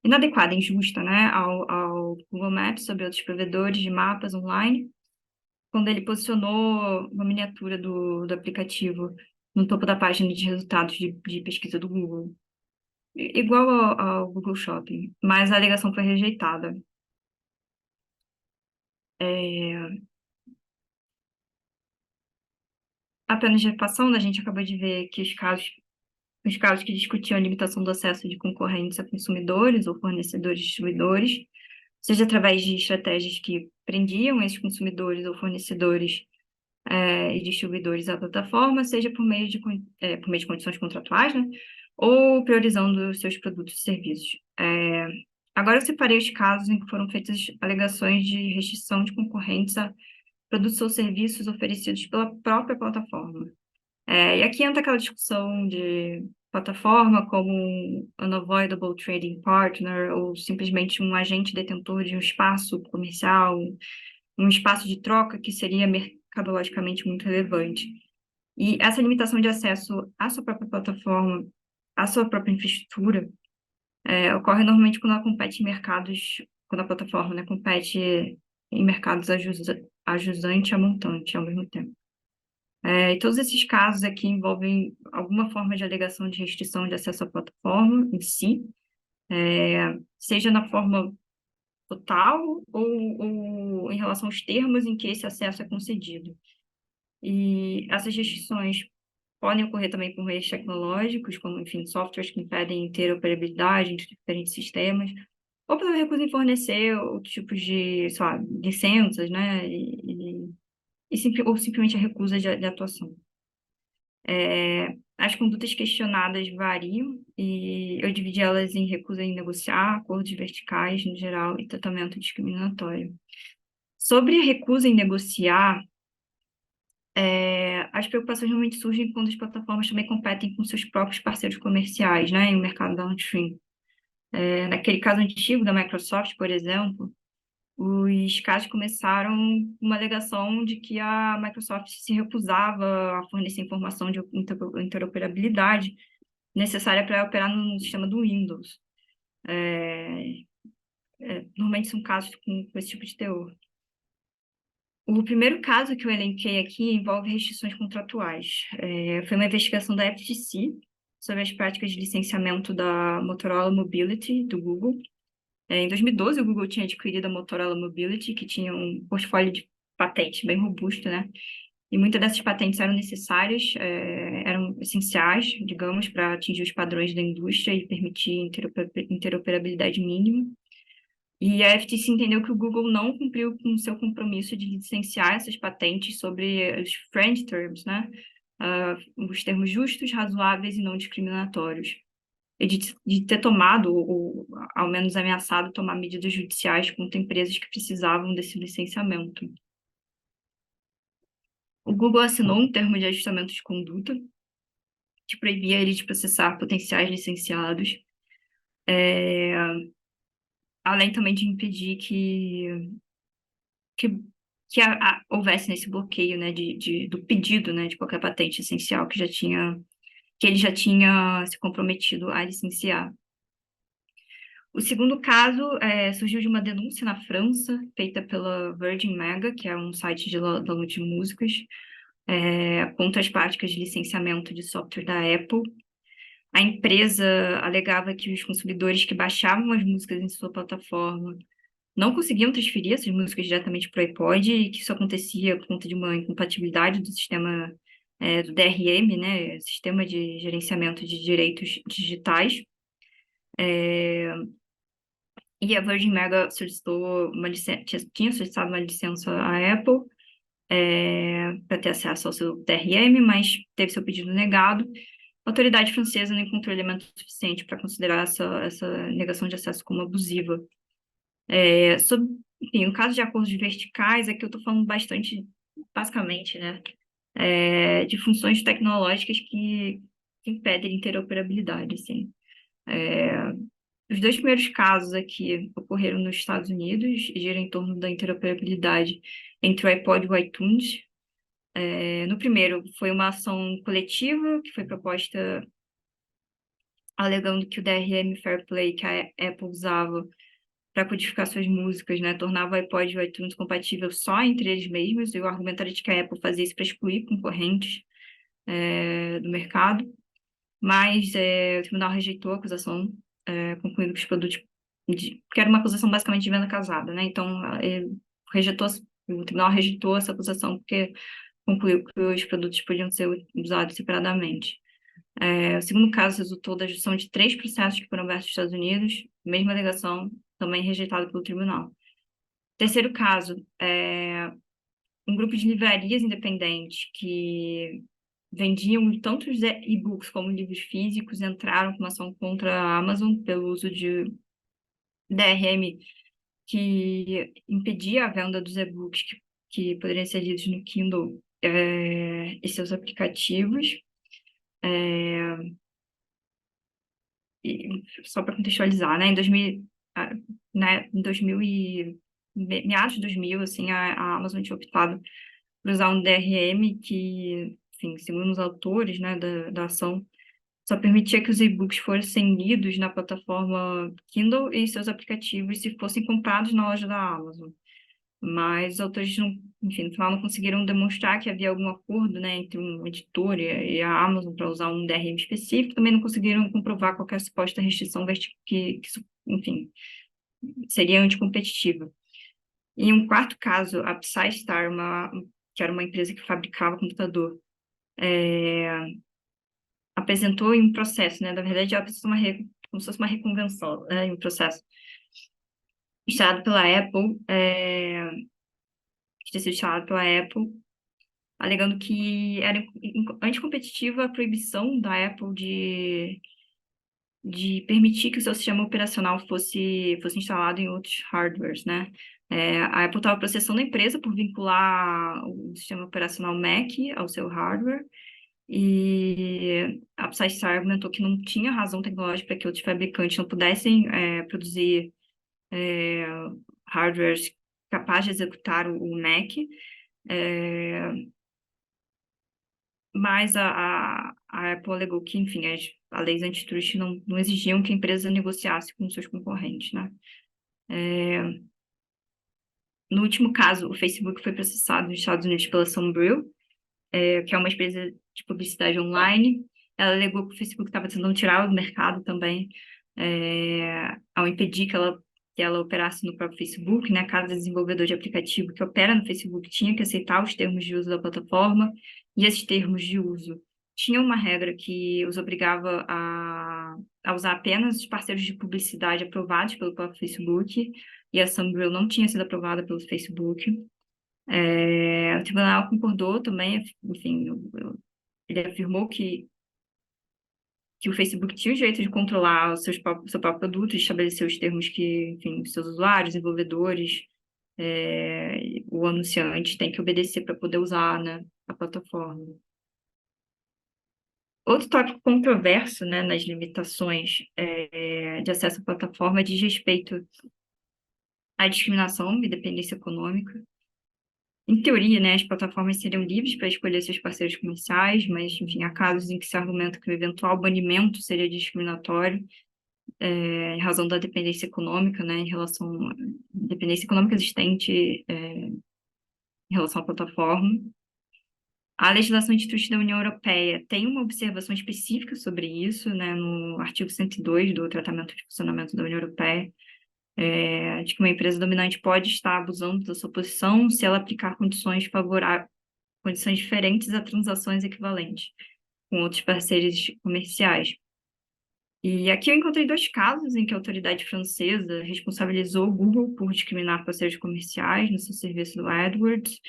inadequada, injusta, né, ao Google Maps sobre outros provedores de mapas online, quando ele posicionou uma miniatura do aplicativo no topo da página de resultados de pesquisa do Google, igual ao Google Shopping, mas a alegação foi rejeitada. Apenas de passando, a gente acabou de ver que os casos que discutiam a limitação do acesso de concorrentes a consumidores ou fornecedores distribuidores, seja através de estratégias que prendiam esses consumidores ou fornecedores e distribuidores à plataforma, seja por meio de condições contratuais, né, ou priorizando os seus produtos e serviços. Agora eu separei os casos em que foram feitas alegações de restrição de concorrentes a produtos ou serviços oferecidos pela própria plataforma. E aqui entra aquela discussão de plataforma como um unavoidable trading partner ou simplesmente um agente detentor de um espaço comercial, um espaço de troca que seria mercadologicamente muito relevante. E essa limitação de acesso à sua própria plataforma, à sua própria infraestrutura, ocorre normalmente quando ela compete em mercados, quando a plataforma, né, compete em mercados ajusante a montante ao mesmo tempo. E todos esses casos aqui envolvem alguma forma de alegação de restrição de acesso à plataforma em si, seja na forma total ou em relação aos termos em que esse acesso é concedido. E essas restrições podem ocorrer também por meios tecnológicos, como, enfim, softwares que impedem interoperabilidade entre diferentes sistemas, ou pela recusa em fornecer outros tipos de, sei lá, licenças, né, ou simplesmente a recusa de atuação. As condutas questionadas variam e eu dividi elas em recusa em negociar, acordos verticais no geral e tratamento discriminatório. Sobre a recusa em negociar, as preocupações realmente surgem quando as plataformas também competem com seus próprios parceiros comerciais, né, em um mercado downstream. Naquele caso antigo da Microsoft, por exemplo, os casos começaram com uma alegação de que a Microsoft se recusava a fornecer informação de interoperabilidade necessária para operar no sistema do Windows. Normalmente são casos com esse tipo de teor. O primeiro caso que eu elenquei aqui envolve restrições contratuais. Foi uma investigação da FTC sobre as práticas de licenciamento da Motorola Mobility, do Google. Em 2012, o Google tinha adquirido a Motorola Mobility, que tinha um portfólio de patentes bem robusto, né? E muitas dessas patentes eram necessárias, eram essenciais, digamos, para atingir os padrões da indústria e permitir interoperabilidade mínima. E a FTC entendeu que o Google não cumpriu com o seu compromisso de licenciar essas patentes sobre os friend terms, né? Os termos justos, razoáveis e não discriminatórios. E de ter tomado, ou ao menos ameaçado, tomar medidas judiciais contra empresas que precisavam desse licenciamento. O Google assinou um termo de ajustamento de conduta que proibia ele de processar potenciais licenciados, além também de impedir que houvesse nesse bloqueio, né, do pedido, né, de qualquer patente essencial que ele já tinha se comprometido a licenciar. O segundo caso surgiu de uma denúncia na França, feita pela Virgin Mega, que é um site de download de músicas, contra as práticas de licenciamento de software da Apple. A empresa alegava que os consumidores que baixavam as músicas em sua plataforma não conseguiam transferir essas músicas diretamente para o iPod e que isso acontecia por conta de uma incompatibilidade do sistema do DRM, né, Sistema de Gerenciamento de Direitos Digitais. E a Virgin Mega tinha solicitado uma licença à Apple para ter acesso ao seu DRM, mas teve seu pedido negado. A autoridade francesa não encontrou elemento suficiente para considerar essa negação de acesso como abusiva. enfim, no caso de acordos verticais, aqui eu estou falando bastante, basicamente, né, de funções tecnológicas que impedem interoperabilidade, assim. É, os dois primeiros casos aqui ocorreram nos Estados Unidos e giram em torno da interoperabilidade entre o iPod e o iTunes. No primeiro, foi uma ação coletiva que foi proposta alegando que o DRM Fair Play que a Apple usava para codificar suas músicas, né, tornava o iPod e o iTunes compatível só entre eles mesmos, e o argumento era de que a Apple fazia isso para excluir concorrentes do mercado, mas o tribunal rejeitou a acusação, concluindo que os produtos, que era uma acusação basicamente de venda casada, né, então rejeitou, o tribunal rejeitou essa acusação porque concluiu que os produtos podiam ser usados separadamente. O segundo caso resultou da junção de 3 processos que foram abertos nos Estados Unidos, mesma alegação, também rejeitada pelo tribunal. Terceiro caso, um grupo de livrarias independentes que vendiam tanto os e-books como livros físicos entraram com uma ação contra a Amazon pelo uso de DRM que impedia a venda dos e-books que poderiam ser lidos no Kindle e seus aplicativos. Só para contextualizar, né? Em 2000 meados de 2000, assim, a Amazon tinha optado por usar um DRM que, enfim, segundo os autores, né, da ação, só permitia que os e-books fossem lidos na plataforma Kindle e seus aplicativos se fossem comprados na loja da Amazon. Mas os autores, não, enfim, no final não conseguiram demonstrar que havia algum acordo, né, entre uma editora e a Amazon para usar um DRM específico, também não conseguiram comprovar qualquer suposta restrição enfim, seria anticompetitiva. E um quarto caso, a Psystar, que era uma empresa que fabricava computador, apresentou em um processo, né, na verdade, ela apresentou como se fosse uma reconvenção, né, em um processo instalado pela Apple, que tinha sido instalado pela Apple, alegando que era anticompetitiva a proibição da Apple de permitir que o seu sistema operacional fosse instalado em outros hardwares, né? A Apple estava processando a empresa por vincular o sistema operacional Mac ao seu hardware, e a Psystar argumentou que não tinha razão tecnológica para que outros fabricantes não pudessem produzir hardwares capazes de executar o Mac. Mas a Apple alegou que, enfim, as leis antitrust não exigiam que a empresa negociasse com seus concorrentes, né? No último caso, o Facebook foi processado nos Estados Unidos pela Sunbrew, que é uma empresa de publicidade online. Ela alegou que o Facebook estava tentando tirá-la do mercado também, ao impedir que ela operasse no próprio Facebook, né? Cada desenvolvedor de aplicativo que opera no Facebook tinha que aceitar os termos de uso da plataforma, e esses termos de uso tinham uma regra que os obrigava a usar apenas os parceiros de publicidade aprovados pelo próprio Facebook, e a Sunbrew não tinha sido aprovada pelo Facebook. O tribunal concordou também, enfim, ele afirmou que o Facebook tinha o direito de controlar o seu próprio produto, estabelecer os termos que, enfim, os seus usuários, desenvolvedores, o anunciante tem que obedecer para poder usar, né, a plataforma. Outro tópico controverso, né, nas limitações de acesso à plataforma diz respeito à discriminação e dependência econômica. Em teoria, né, as plataformas seriam livres para escolher seus parceiros comerciais, mas, enfim, há casos em que se argumenta que o eventual banimento seria discriminatório, em razão da dependência econômica, né, em relação à dependência econômica existente em relação à plataforma. A legislação antitrust da União Europeia tem uma observação específica sobre isso, né, no artigo 102 do Tratamento de Funcionamento da União Europeia, de que uma empresa dominante pode estar abusando da sua posição se ela aplicar condições diferentes a transações equivalentes com outros parceiros comerciais. E aqui eu encontrei 2 casos em que a autoridade francesa responsabilizou o Google por discriminar parceiros comerciais no seu serviço do AdWords.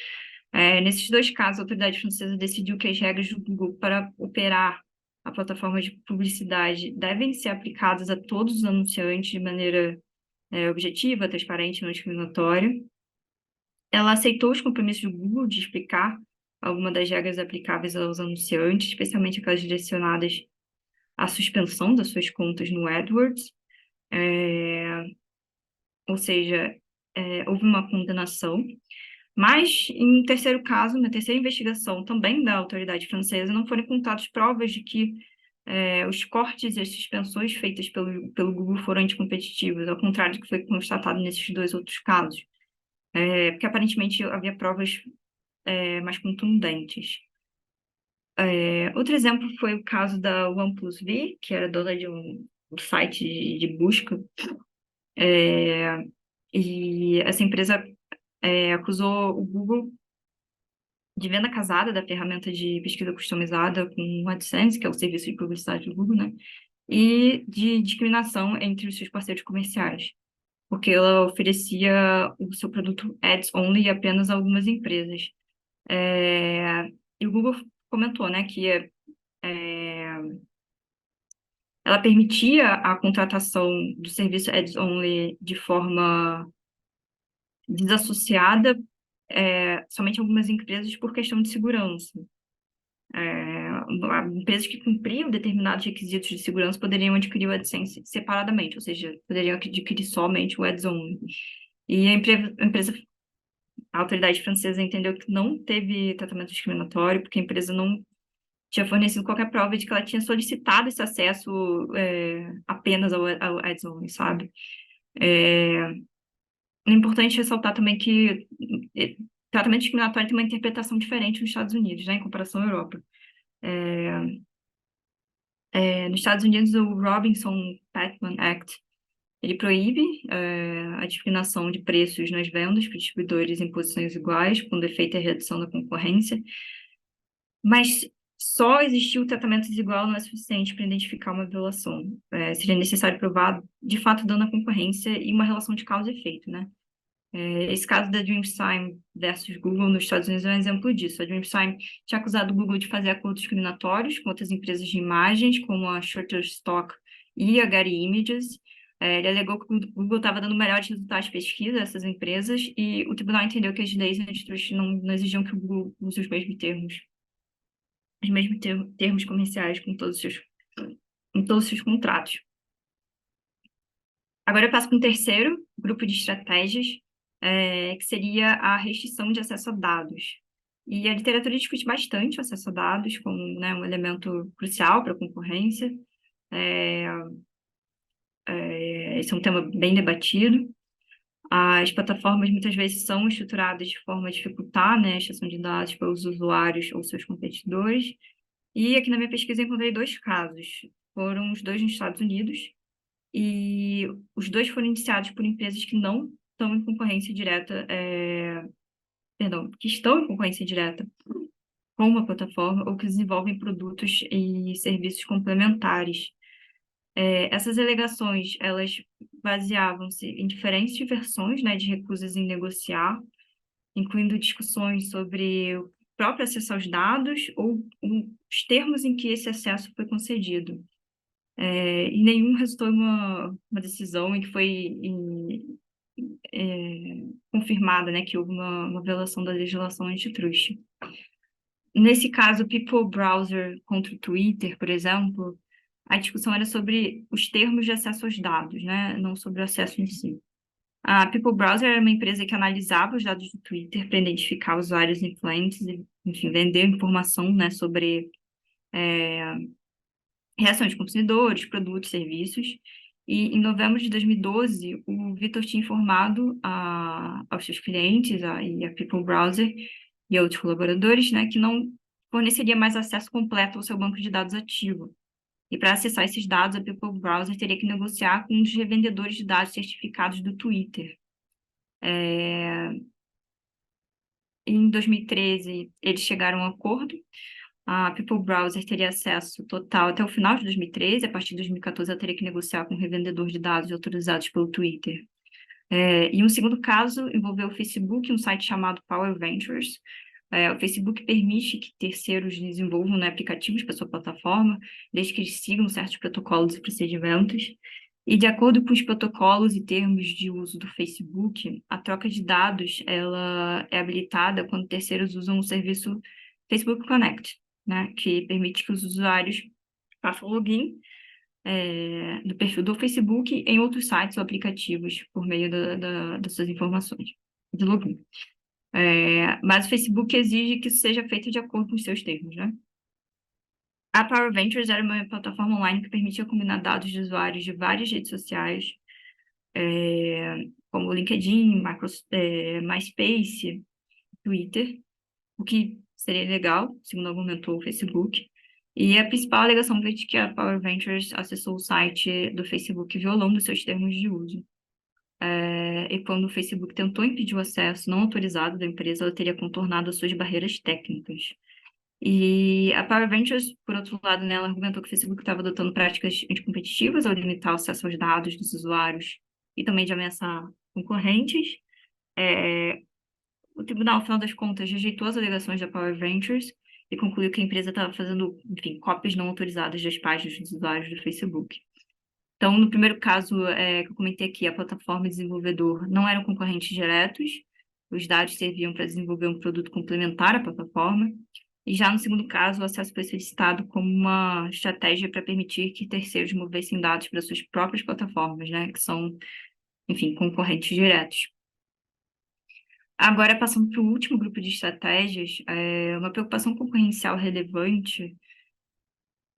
Nesses 2 casos, a autoridade francesa decidiu que as regras do Google para operar a plataforma de publicidade devem ser aplicadas a todos os anunciantes de maneira objetiva, transparente, não discriminatória. Ela aceitou os compromissos do Google de explicar algumas das regras aplicáveis aos anunciantes, especialmente aquelas direcionadas à suspensão das suas contas no AdWords. Ou seja, houve uma condenação. Mas, em um terceiro caso, na terceira investigação também da autoridade francesa, não foram encontradas provas de que os cortes e as suspensões feitas pelo Google foram anticompetitivos, ao contrário do que foi constatado nesses dois outros casos. Porque aparentemente havia provas mais contundentes. Outro exemplo foi o caso da OnePlus V, que era dona de um site de busca, e essa empresa acusou o Google de venda casada da ferramenta de pesquisa customizada com o AdSense, que é o serviço de publicidade do Google, né? E de discriminação entre os seus parceiros comerciais, porque ela oferecia o seu produto Ads Only apenas a algumas empresas. E o Google comentou, né, que ela permitia a contratação do serviço Ads Only de forma desassociada somente algumas empresas por questão de segurança. Empresas que cumpriam determinados requisitos de segurança poderiam adquirir o AdSense separadamente, ou seja, poderiam adquirir somente o Ads Only. E a autoridade francesa entendeu que não teve tratamento discriminatório, porque a empresa não tinha fornecido qualquer prova de que ela tinha solicitado esse acesso apenas ao Ads Only, sabe? É importante ressaltar também que tratamento discriminatório tem uma interpretação diferente nos Estados Unidos, né, em comparação à Europa. Nos Estados Unidos, o Robinson-Patman Act, ele proíbe a discriminação de preços nas vendas para distribuidores em posições iguais, quando é feita a redução da concorrência, mas só existir o tratamento desigual não é suficiente para identificar uma violação. Seria necessário provar, de fato, dano à concorrência e uma relação de causa e efeito, né? Esse caso da DreamSign versus Google nos Estados Unidos é um exemplo disso. A DreamSign tinha acusado o Google de fazer acordos discriminatórios com outras empresas de imagens, como a Shutterstock e a Getty Images. Ele alegou que o Google estava dando melhores resultados de pesquisa a essas empresas e o tribunal entendeu que as leis antitrust não exigiam que o Google use os mesmos termos comerciais com todos os seus contratos. Agora eu passo para um terceiro grupo de estratégias, que seria a restrição de acesso a dados. E a literatura discute bastante o acesso a dados como, né, um elemento crucial para a concorrência. Esse é um tema bem debatido. As plataformas muitas vezes são estruturadas de forma a dificultar, né, a extração de dados pelos usuários ou seus competidores. E aqui na minha pesquisa eu encontrei dois casos. Foram os dois nos Estados Unidos, e os dois foram iniciados por empresas que não estão em concorrência direta, que estão em concorrência direta com uma plataforma ou que desenvolvem produtos e serviços complementares. Essas alegações, elas baseavam-se em diferentes versões, né, de recusas em negociar, incluindo discussões sobre o próprio acesso aos dados ou os termos em que esse acesso foi concedido. E nenhum resultou em uma decisão em que foi confirmada, né, que houve uma violação da legislação antitrust. Nesse caso, People Browser contra o Twitter, por exemplo, a discussão era sobre os termos de acesso aos dados, né, não sobre o acesso em si. A People Browser era uma empresa que analisava os dados do Twitter para identificar usuários influentes e, enfim, vender informação, né, sobre reação de consumidores, produtos, serviços. E em novembro de 2012, o Vitor tinha informado aos seus clientes e a People Browser e a outros colaboradores, né, que não forneceria mais acesso completo ao seu banco de dados ativo. E para acessar esses dados, a People Browser teria que negociar com um dos revendedores de dados certificados do Twitter. Em 2013, eles chegaram a um acordo. A People Browser teria acesso total até o final de 2013, a partir de 2014 ela teria que negociar com o revendedor de dados autorizados pelo Twitter. E um segundo caso envolveu o Facebook, um site chamado Power Ventures. O Facebook permite que terceiros desenvolvam, né, aplicativos para sua plataforma, desde que eles sigam certos protocolos e procedimentos. E de acordo com os protocolos e termos de uso do Facebook, a troca de dados ela é habilitada quando terceiros usam o serviço Facebook Connect, né, que permite que os usuários façam login do perfil do Facebook em outros sites ou aplicativos por meio das suas informações de login. Mas o Facebook exige que isso seja feito de acordo com os seus termos, né? A Power Ventures era uma plataforma online que permitia combinar dados de usuários de várias redes sociais, como LinkedIn, MySpace, Twitter, o que seria legal, segundo argumentou o Facebook. E a principal alegação foi de que a Power Ventures acessou o site do Facebook violando seus termos de uso. E quando o Facebook tentou impedir o acesso não autorizado da empresa, ela teria contornado as suas barreiras técnicas. E a Power Ventures, por outro lado, né, ela argumentou que o Facebook estava adotando práticas anticompetitivas ao limitar o acesso aos dados dos usuários e também de ameaçar concorrentes. O tribunal, no final das contas, rejeitou as alegações da Power Ventures e concluiu que a empresa estava fazendo, enfim, cópias não autorizadas das páginas dos usuários do Facebook. Então, no primeiro caso que eu comentei aqui, a plataforma e desenvolvedor não eram concorrentes diretos, os dados serviam para desenvolver um produto complementar à plataforma, e já no segundo caso, o acesso foi solicitado como uma estratégia para permitir que terceiros movessem dados para suas próprias plataformas, né, que são, enfim, concorrentes diretos. Agora, passando para o último grupo de estratégias, uma preocupação concorrencial relevante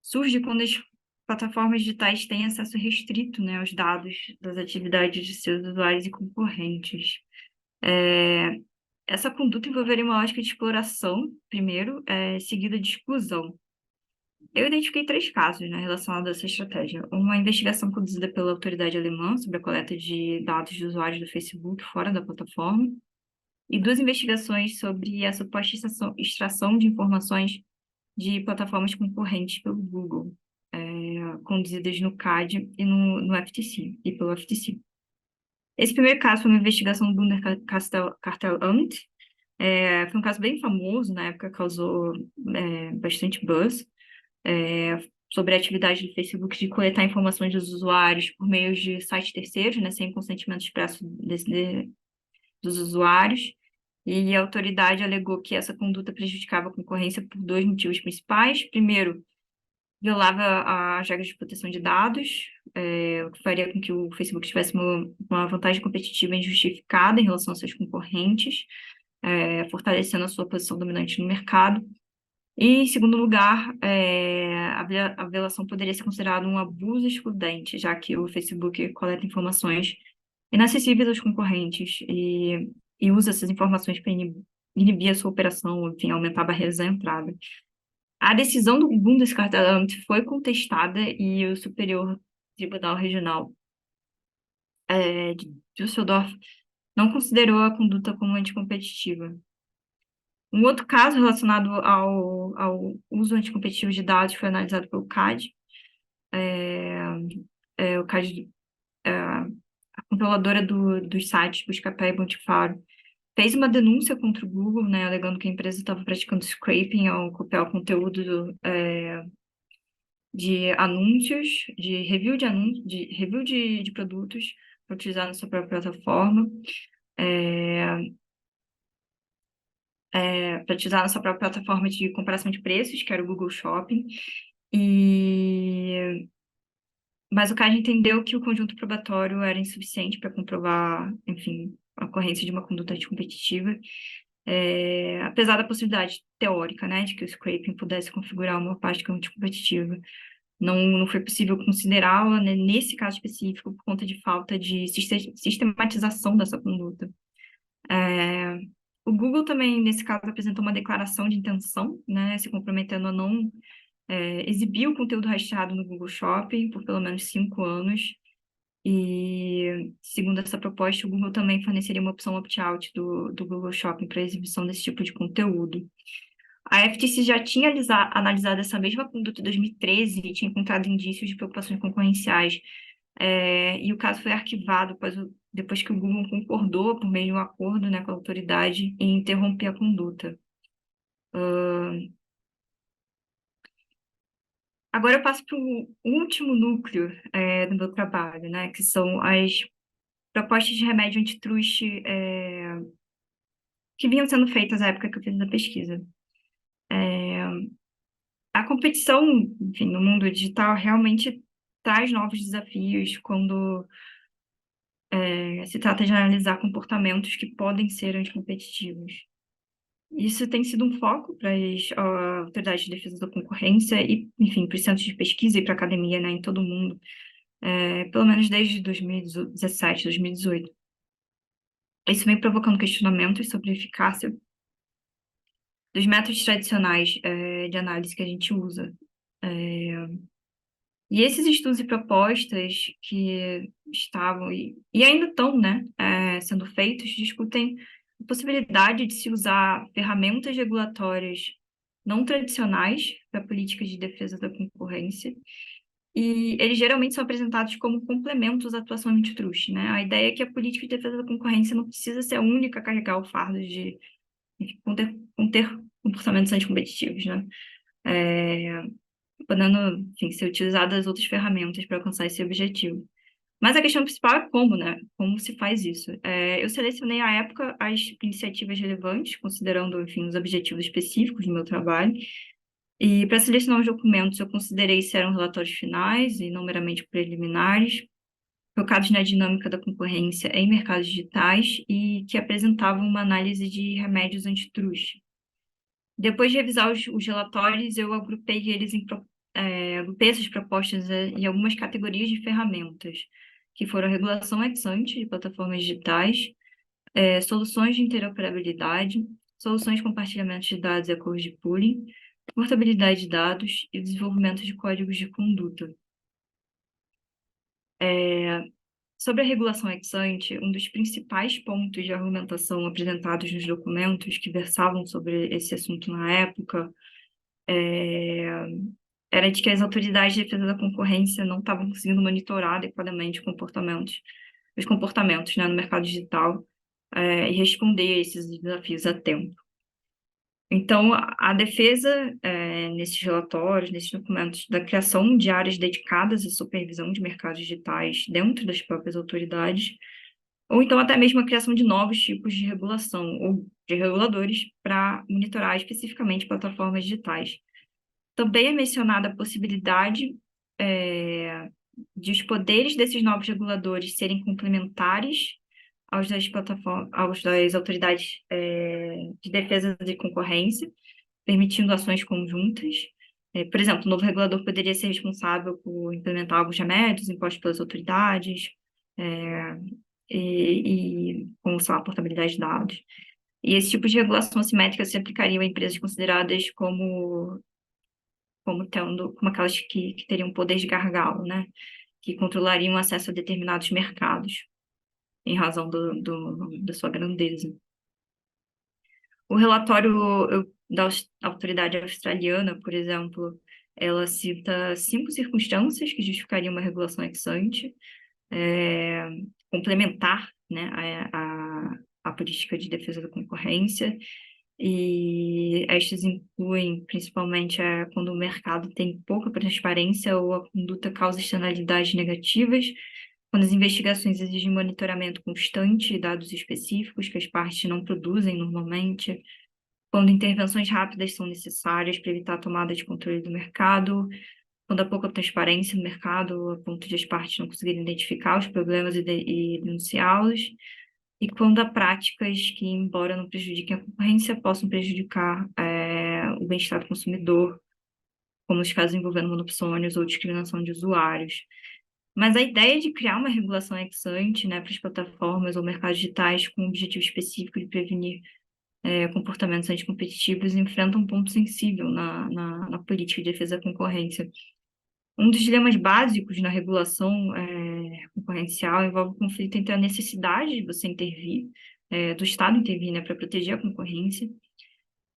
surge quando as plataformas digitais têm acesso restrito, né, aos dados das atividades de seus usuários e concorrentes. Essa conduta envolveria uma lógica de exploração, primeiro, seguida de exclusão. Eu identifiquei 3 casos, né, relacionados a essa estratégia. Uma investigação conduzida pela autoridade alemã sobre a coleta de dados de usuários do Facebook fora da plataforma, e 2 investigações sobre a suposta extração de informações de plataformas concorrentes pelo Google, conduzidas no CAD e no FTC, e pelo FTC. Esse primeiro caso foi uma investigação do Bundeskartellamt, foi um caso bem famoso, na época causou bastante buzz, sobre a atividade do Facebook de coletar informações dos usuários por meio de sites terceiros, né, sem consentimento expresso dos usuários, e a autoridade alegou que essa conduta prejudicava a concorrência por 2 motivos principais. Primeiro, violava as regras de proteção de dados, o que faria com que o Facebook tivesse uma vantagem competitiva injustificada em relação aos seus concorrentes, fortalecendo a sua posição dominante no mercado. E, em segundo lugar, a violação poderia ser considerada um abuso excludente, já que o Facebook coleta informações inacessíveis aos concorrentes e usa essas informações para inibir a sua operação, enfim, aumentar barreiras à entrada. A decisão do Bundeskartellamt foi contestada e o Superior Tribunal Regional de Düsseldorf não considerou a conduta como anticompetitiva. Um outro caso relacionado ao uso anticompetitivo de dados foi analisado pelo CAD. O CAD, a controladora dos sites Buscapé e Boticário, fez uma denúncia contra o Google, né, alegando que a empresa estava praticando scraping ao copiar o conteúdo de anúncios, de review de anúncios, de review de produtos para utilizar na sua própria plataforma, para utilizar na sua própria plataforma de comparação de preços, que era o Google Shopping. Mas o CAD entendeu que o conjunto probatório era insuficiente para comprovar, enfim, a ocorrência de uma conduta anticompetitiva, apesar da possibilidade teórica, né, de que o scraping pudesse configurar uma prática anticompetitiva. Não foi possível considerá-la, né, nesse caso específico, por conta de falta de sistematização dessa conduta. O Google também, nesse caso, apresentou uma declaração de intenção, né, se comprometendo a não exibir o conteúdo rastreado no Google Shopping por pelo menos 5 anos. E, segundo essa proposta, o Google também forneceria uma opção opt-out do Google Shopping para exibição desse tipo de conteúdo. A FTC já tinha analisado essa mesma conduta em 2013 e tinha encontrado indícios de preocupações concorrenciais. E o caso foi arquivado depois que o Google concordou, por meio de um acordo, né, com a autoridade, em interromper a conduta. Agora eu passo para o último núcleo do meu trabalho, né, que são as propostas de remédio antitruste que vinham sendo feitas na época que eu fiz a pesquisa. A competição, enfim, no mundo digital realmente traz novos desafios quando se trata de analisar comportamentos que podem ser anticompetitivos. Isso tem sido um foco para as autoridades de defesa da concorrência e, enfim, para os centros de pesquisa e para a academia, né, em todo o mundo, pelo menos desde 2017, 2018. Isso vem provocando questionamentos sobre a eficácia dos métodos tradicionais de análise que a gente usa. E esses estudos e propostas que estavam e ainda estão, né, sendo feitos, discutem a possibilidade de se usar ferramentas regulatórias não tradicionais para políticas de defesa da concorrência, e eles geralmente são apresentados como complementos à atuação antitruste, né? A ideia é que a política de defesa da concorrência não precisa ser a única a carregar o fardo de, enfim, conter comportamentos anticompetitivos, né? Podendo, enfim, ser utilizadas outras ferramentas para alcançar esse objetivo. Mas a questão principal é como, né? Como se faz isso? Eu selecionei à época as iniciativas relevantes, considerando, enfim, os objetivos específicos do meu trabalho. E para selecionar os documentos, eu considerei se eram relatórios finais e não meramente preliminares, focados na dinâmica da concorrência em mercados digitais e que apresentavam uma análise de remédios antitruste. Depois de revisar os relatórios, eu agrupei agrupei essas propostas em algumas categorias de ferramentas, que foram a regulação ex ante de plataformas digitais, soluções de interoperabilidade, soluções de compartilhamento de dados e acordos de pooling, portabilidade de dados e desenvolvimento de códigos de conduta. Sobre a regulação ex ante, um dos principais pontos de argumentação apresentados nos documentos que versavam sobre esse assunto na época era de que as autoridades de defesa da concorrência não estavam conseguindo monitorar adequadamente os comportamentos, né, no mercado digital, e responder a esses desafios a tempo. Então, a defesa, nesses relatórios, nesses documentos, da criação de áreas dedicadas à supervisão de mercados digitais dentro das próprias autoridades, ou então até mesmo a criação de novos tipos de regulação, ou de reguladores, para monitorar especificamente plataformas digitais. Também é mencionada a possibilidade de os poderes desses novos reguladores serem complementares aos das autoridades de defesa de concorrência, permitindo ações conjuntas. Por exemplo, o novo regulador poderia ser responsável por implementar alguns remédios impostos pelas autoridades, como são a portabilidade de dados. E esse tipo de regulação assimétrica se aplicaria a empresas consideradas como aquelas que teriam poder de gargalo, né? Que controlariam o acesso a determinados mercados, em razão da sua grandeza. O relatório da autoridade australiana, por exemplo, ela cita 5 circunstâncias que justificariam uma regulação ex ante, complementar, né, a política de defesa da concorrência, e estas incluem principalmente quando o mercado tem pouca transparência ou a conduta causa externalidades negativas, quando as investigações exigem monitoramento constante e dados específicos que as partes não produzem normalmente, quando intervenções rápidas são necessárias para evitar a tomada de controle do mercado, quando há pouca transparência no mercado, a ponto de as partes não conseguirem identificar os problemas e denunciá-los, e quando há práticas que, embora não prejudiquem a concorrência, possam prejudicar o bem-estar do consumidor, como os casos envolvendo monopsônios ou discriminação de usuários. Mas a ideia de criar uma regulação ex ante, né, para as plataformas ou mercados digitais com o objetivo específico de prevenir comportamentos anticompetitivos enfrenta um ponto sensível na política de defesa da concorrência. Um dos dilemas básicos na regulação concorrencial envolve o conflito entre a necessidade de você intervir, do Estado intervir, né, para proteger a concorrência,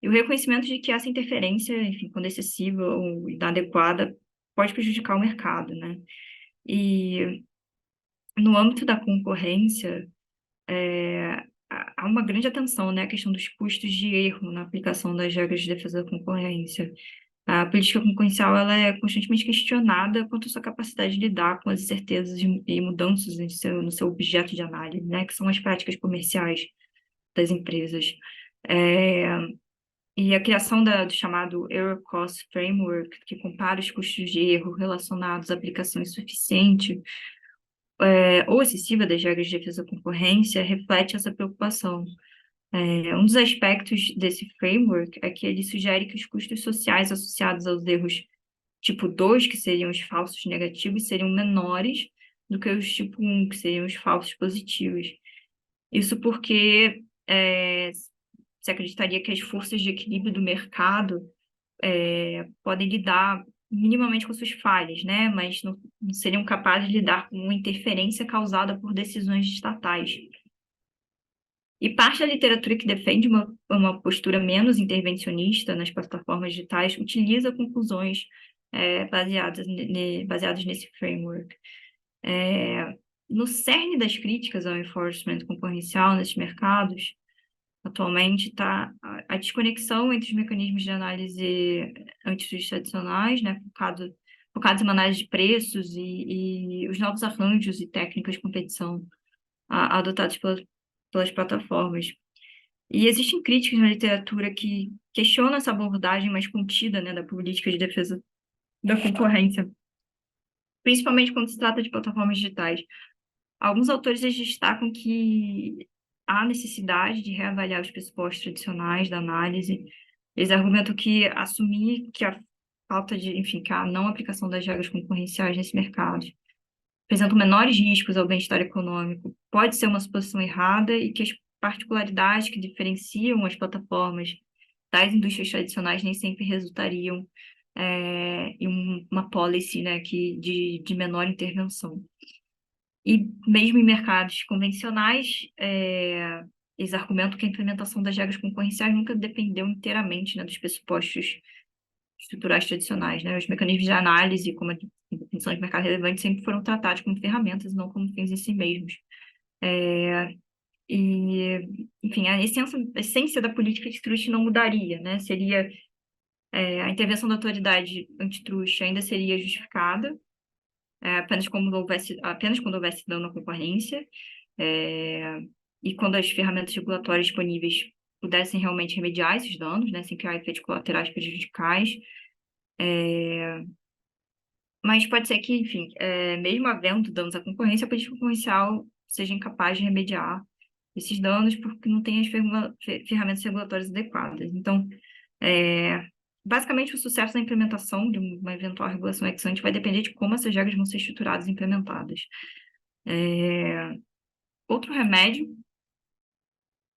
e o reconhecimento de que essa interferência, enfim, quando excessiva ou inadequada, pode prejudicar o mercado, né? E no âmbito da concorrência, há uma grande atenção, né, à questão dos custos de erro na aplicação das regras de defesa da concorrência. A política concorrencial ela é constantemente questionada quanto à sua capacidade de lidar com as incertezas e mudanças no seu objeto de análise, né, que são as práticas comerciais das empresas. É, e a criação do chamado Error Cost Framework, que compara os custos de erro relacionados à aplicação insuficiente ou excessiva das regras de defesa da concorrência, reflete essa preocupação. Um dos aspectos desse framework é que ele sugere que os custos sociais associados aos erros tipo 2, que seriam os falsos negativos, seriam menores do que os tipo 1, que seriam os falsos positivos. Isso porque se acreditaria que as forças de equilíbrio do mercado podem lidar minimamente com suas falhas, né? Mas não seriam capazes de lidar com uma interferência causada por decisões estatais. E parte da literatura que defende uma postura menos intervencionista nas plataformas digitais utiliza conclusões baseadas nesse framework. No cerne das críticas ao enforcement concorrencial nesses mercados, atualmente está a desconexão entre os mecanismos de análise antitrust tradicionais, né, focados em análise de preços e os novos arranjos e técnicas de competição adotados pelas plataformas. E existem críticas na literatura que questionam essa abordagem mais contida, né, da política de defesa da concorrência, principalmente quando se trata de plataformas digitais. Alguns autores eles destacam que há necessidade de reavaliar os pressupostos tradicionais da análise. Eles argumentam que assumir que a falta de, enfim, que a não aplicação das regras concorrenciais nesse mercado apresentam menores riscos ao bem-estar econômico pode ser uma suposição errada e que as particularidades que diferenciam as plataformas das indústrias tradicionais nem sempre resultariam em uma policy, né, de menor intervenção. E mesmo em mercados convencionais, eles argumentam que a implementação das regras concorrenciais nunca dependeu inteiramente, né, dos pressupostos estruturais tradicionais, né? Os mecanismos de análise, como a definição de mercado relevante, sempre foram tratados como ferramentas, não como fins em si mesmos. Enfim, a essência da política antitrust não mudaria, né? Seria a intervenção da autoridade antitrust ainda seria justificada, apenas quando houvesse dano à concorrência, e quando as ferramentas regulatórias disponíveis pudessem realmente remediar esses danos, né, sem criar efeitos colaterais prejudiciais. Mas pode ser que, enfim, mesmo havendo danos à concorrência, a política concorrencial seja incapaz de remediar esses danos porque não tem as ferramentas regulatórias adequadas. Então, basicamente, o sucesso da implementação de uma eventual regulação ex ante vai depender de como essas regras vão ser estruturadas e implementadas. Outro remédio,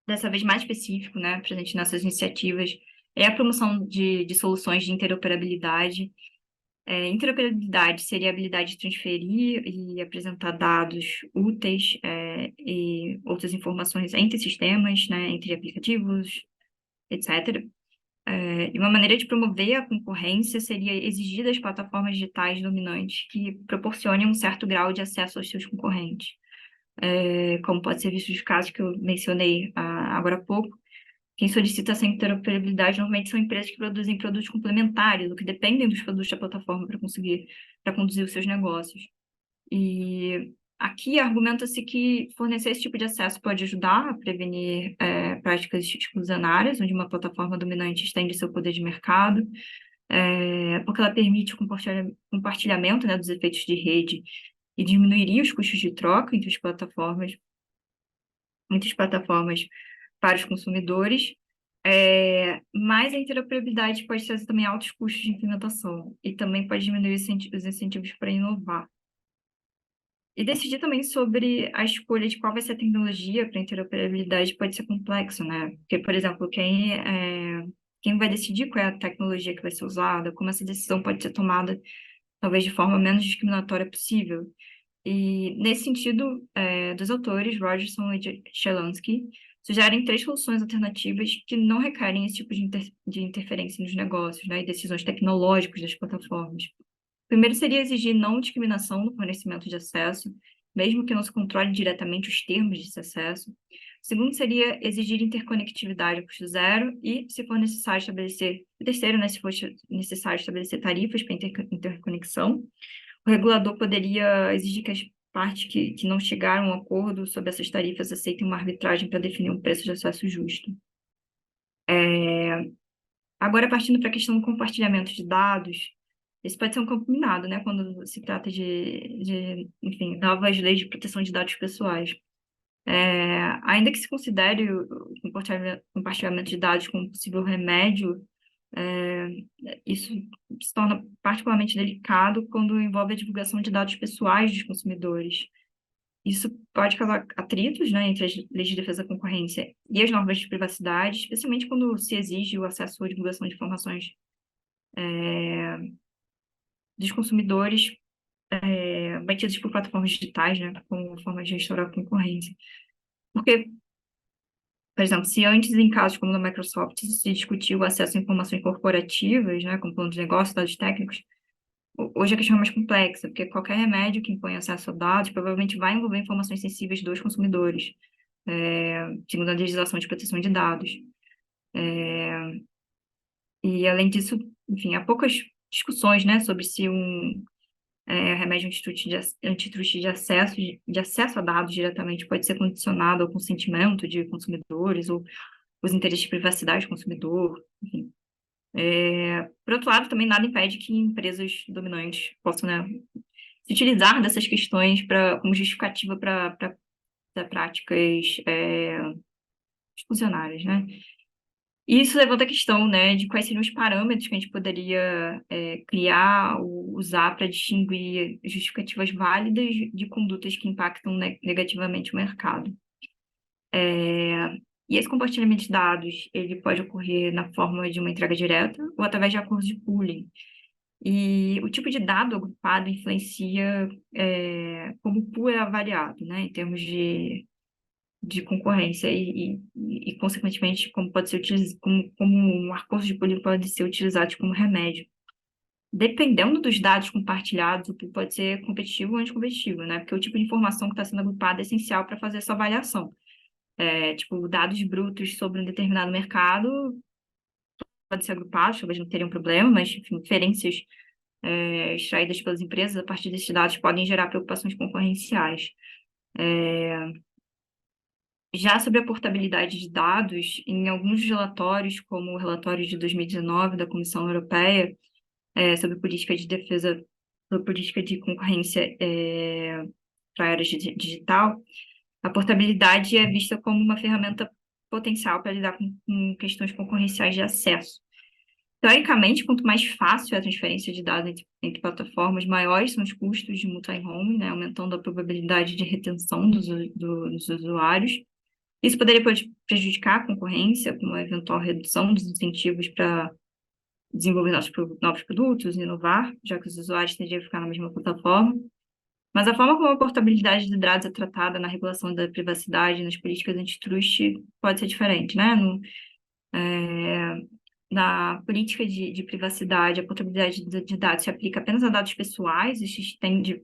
dessa vez mais específico, né, presente nessas iniciativas, é a promoção de soluções de interoperabilidade. Interoperabilidade seria a habilidade de transferir e apresentar dados úteis e outras informações entre sistemas, né, entre aplicativos, etc. E uma maneira de promover a concorrência seria exigir das plataformas digitais dominantes que proporcionem um certo grau de acesso aos seus concorrentes. Como pode ser visto nos casos que eu mencionei agora há pouco, quem solicita essa interoperabilidade normalmente são empresas que produzem produtos complementares, ou que dependem dos produtos da plataforma para conduzir os seus negócios. E aqui argumenta-se que fornecer esse tipo de acesso pode ajudar a prevenir práticas exclusionárias, onde uma plataforma dominante estende seu poder de mercado, porque ela permite o compartilhamento, né, dos efeitos de rede e diminuiria os custos de troca entre as plataformas para os consumidores, mas a interoperabilidade pode trazer também altos custos de implementação e também pode diminuir os incentivos para inovar. E decidir também sobre a escolha de qual vai ser a tecnologia para interoperabilidade pode ser complexo, né? Porque, por exemplo, quem vai decidir qual é a tecnologia que vai ser usada, como essa decisão pode ser tomada, talvez de forma menos discriminatória possível. E, nesse sentido, dos autores, Rogerson e Shalansky, sugerem 3 soluções alternativas que não requerem esse tipo de interferência nos negócios, né, e decisões tecnológicas das plataformas. Primeiro seria exigir não discriminação no fornecimento de acesso, mesmo que não se controle diretamente os termos desse acesso. segundo seria exigir interconectividade a custo zero e, se for necessário, estabelecer... O terceiro, né, se for necessário estabelecer tarifas para interconexão. O regulador poderia exigir que as partes que não chegaram a um acordo sobre essas tarifas aceitem uma arbitragem para definir um preço de acesso justo. Agora, partindo para a questão do compartilhamento de dados, esse pode ser um campo minado, né, quando se trata enfim, novas leis de proteção de dados pessoais. Ainda que se considere o compartilhamento de dados como possível remédio, isso se torna particularmente delicado quando envolve a divulgação de dados pessoais dos consumidores. Isso pode causar atritos, né, entre as leis de defesa da concorrência e as normas de privacidade, especialmente quando se exige o acesso à divulgação de informações dos consumidores batidos por plataformas digitais, né, como forma de restaurar a concorrência. Porque, por exemplo, se antes, em casos como o da Microsoft, se discutiu o acesso a informações corporativas, né, como plano de negócio, dados técnicos, hoje a questão é mais complexa, porque qualquer remédio que impõe acesso a dados provavelmente vai envolver informações sensíveis dos consumidores, segundo a legislação de proteção de dados. E, além disso, enfim, há poucas discussões, né, sobre se um remédio antitruste de acesso a dados diretamente pode ser condicionado ao consentimento de consumidores ou os interesses de privacidade do consumidor, enfim. Por outro lado, também nada impede que empresas dominantes possam, né, se utilizar dessas questões como justificativa para práticas exclusionárias, né? E isso levanta a questão, né, de quais seriam os parâmetros que a gente poderia criar ou usar para distinguir justificativas válidas de condutas que impactam negativamente o mercado. E esse compartilhamento de dados, ele pode ocorrer na forma de uma entrega direta ou através de acordos de pooling. E o tipo de dado agrupado influencia como o pool é avaliado, né, em termos de concorrência e, consequentemente, como pode ser utilizado, como um acordo de pooling pode ser utilizado como remédio. Dependendo dos dados compartilhados, o pool pode ser competitivo ou anticompetitivo, né? Porque o tipo de informação que está sendo agrupada é essencial para fazer essa avaliação. Tipo, dados brutos sobre um determinado mercado podem ser agrupados, talvez não teriam problema, mas, enfim, inferências extraídas pelas empresas a partir desses dados podem gerar preocupações concorrenciais. Já sobre a portabilidade de dados, em alguns relatórios, como o relatório de 2019 da Comissão Europeia, sobre política de defesa, sobre política de concorrência para a área digital, a portabilidade é vista como uma ferramenta potencial para lidar com questões concorrenciais de acesso. Teoricamente, quanto mais fácil é a transferência de dados entre plataformas, maiores são os custos de multi-home, né, aumentando a probabilidade de retenção dos usuários. Isso poderia prejudicar a concorrência, com uma eventual redução dos incentivos para desenvolver novos produtos, inovar, já que os usuários tenderiam a ficar na mesma plataforma. Mas a forma como a portabilidade de dados é tratada na regulação da privacidade e nas políticas antitruste pode ser diferente, né? Na política de privacidade, a portabilidade de dados se aplica apenas a dados pessoais e se estende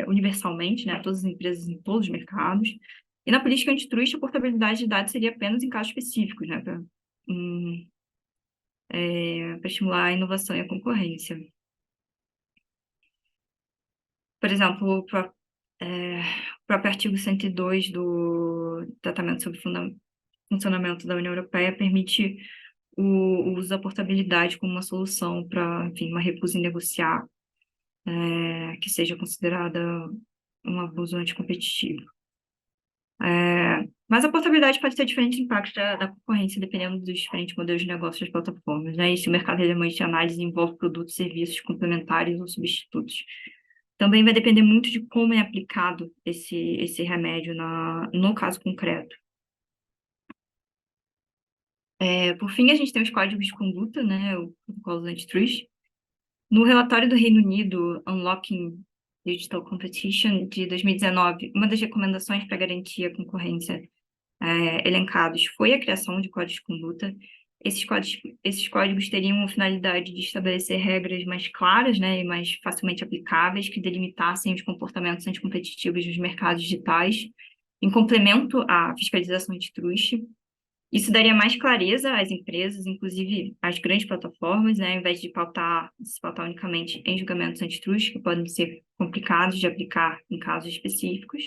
universalmente, né, a todas as empresas em todos os mercados. E na política antitruste, a portabilidade de dados seria apenas em casos específicos, né, para estimular a inovação e a concorrência. Por exemplo, o próprio artigo 102 do Tratamento sobre Funcionamento da União Europeia permite o uso da portabilidade como uma solução para, enfim, uma recusa em negociar que seja considerada um abuso anticompetitivo. Mas a portabilidade pode ter diferentes impactos da concorrência, dependendo dos diferentes modelos de negócio das plataformas, né? E se o mercado relevante de análise envolve produtos e serviços complementares ou substitutos. Também vai depender muito de como é aplicado esse remédio no caso concreto. Por fim, a gente tem os códigos de conduta, né? O protocolo antitrust. No relatório do Reino Unido, Unlocking Digital Competition, de 2019, uma das recomendações para garantir a concorrência elencados foi a criação de códigos de conduta. Esses códigos teriam a finalidade de estabelecer regras mais claras, né, e mais facilmente aplicáveis, que delimitassem os comportamentos anticompetitivos dos mercados digitais em complemento à fiscalização antitruste. Isso daria mais clareza às empresas, inclusive às grandes plataformas, né, ao invés de se pautar unicamente em julgamentos antitruste, que podem ser complicados de aplicar em casos específicos.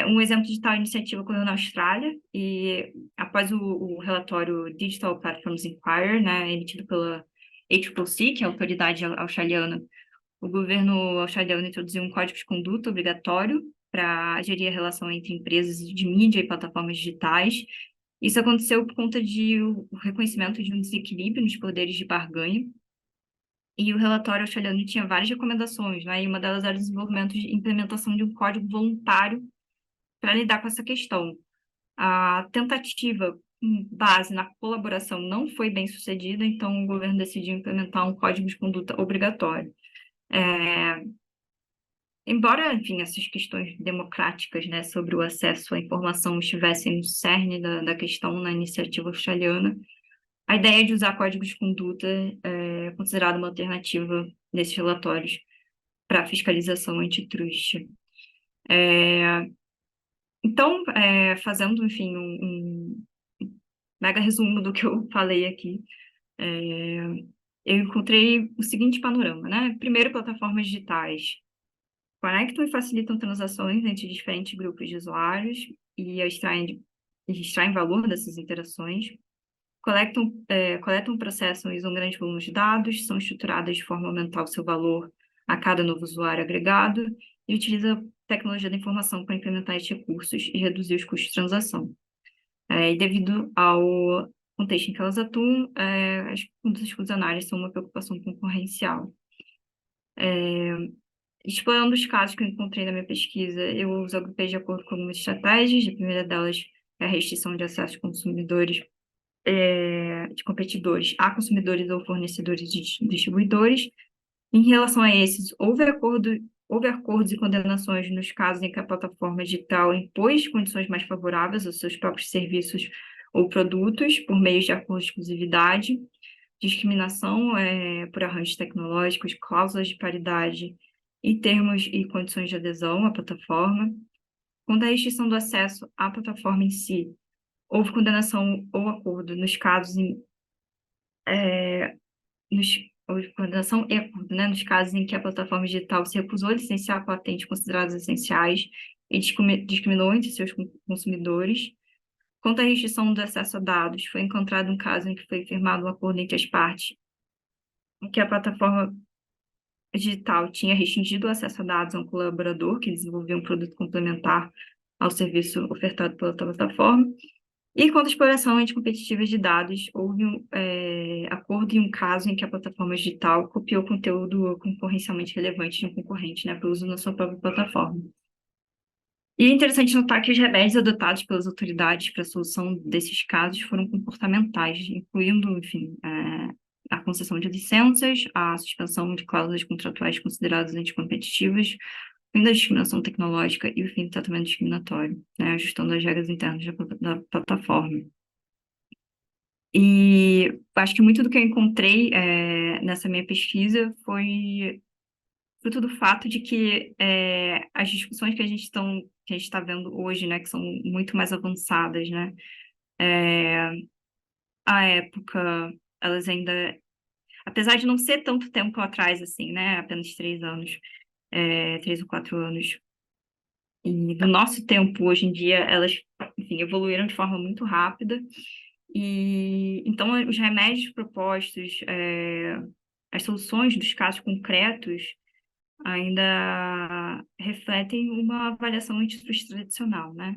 Um exemplo de tal iniciativa ocorreu na Austrália, e após o relatório Digital Platforms Inquiry, né, emitido pela ACCC, que é a autoridade australiana, o governo australiano introduziu um código de conduta obrigatório para gerir a relação entre empresas de mídia e plataformas digitais. Isso aconteceu por conta do reconhecimento de um desequilíbrio nos poderes de barganha, e o relatório australiano tinha várias recomendações, né? E uma delas era o desenvolvimento de implementação de um código voluntário para lidar com essa questão. A tentativa com base na colaboração não foi bem sucedida, então o governo decidiu implementar um código de conduta obrigatório. Embora, enfim, essas questões democráticas, né, sobre o acesso à informação estivessem no cerne da questão na iniciativa australiana, a ideia de usar códigos de conduta é considerada uma alternativa nesses relatórios para fiscalização antitruste. Então, fazendo, enfim, um mega resumo do que eu falei aqui, eu encontrei o seguinte panorama, né? Primeiro, plataformas digitais conectam e facilitam transações entre diferentes grupos de usuários e extraem valor dessas interações, coletam, processam e usam grande volume de dados, são estruturadas de forma a aumentar o seu valor a cada novo usuário agregado e utiliza tecnologia da informação para implementar esses recursos e reduzir os custos de transação. E devido ao contexto em que elas atuam, as condutas fusionárias são uma preocupação concorrencial. Explorando os casos que eu encontrei na minha pesquisa, eu os agrupei de acordo com algumas estratégias. A primeira delas é a restrição de acesso de consumidores, de competidores a consumidores ou fornecedores de distribuidores. Em relação a esses, houve acordos e condenações nos casos em que a plataforma digital impôs condições mais favoráveis aos seus próprios serviços ou produtos por meio de acordos de exclusividade, discriminação por arranjos tecnológicos, cláusulas de paridade e termos e condições de adesão à plataforma. Quanto à restrição do acesso à plataforma em si, houve condenação ou acordo nos casos houve condenação e acordo, né, nos casos em que a plataforma digital se recusou a licenciar patentes consideradas essenciais e discriminou entre seus consumidores. Quanto à restrição do acesso a dados, foi encontrado um caso em que foi firmado um acordo entre as partes, em que a plataforma digital tinha restringido o acesso a dados a um colaborador que desenvolvia um produto complementar ao serviço ofertado pela plataforma. E quanto à exploração anticompetitiva de dados, houve um acordo em um caso em que a plataforma digital copiou conteúdo concorrencialmente relevante de um concorrente, né, para uso na sua própria plataforma. E é interessante notar que os remédios adotados pelas autoridades para a solução desses casos foram comportamentais, incluindo, enfim, a concessão de licenças, a suspensão de cláusulas contratuais consideradas anticompetitivas, o fim da discriminação tecnológica e o fim do tratamento discriminatório, né, ajustando as regras internas da plataforma. E acho que muito do que eu encontrei nessa minha pesquisa foi fruto do fato de que as discussões que a gente está vendo hoje, né, que são muito mais avançadas, né, à época, elas ainda, apesar de não ser tanto tempo atrás, assim, né, apenas 3 anos, 3 ou 4 anos, e do nosso tempo, hoje em dia, elas, enfim, evoluíram de forma muito rápida, e então os remédios propostos, as soluções dos casos concretos, ainda refletem uma avaliação antitruste tradicional, né?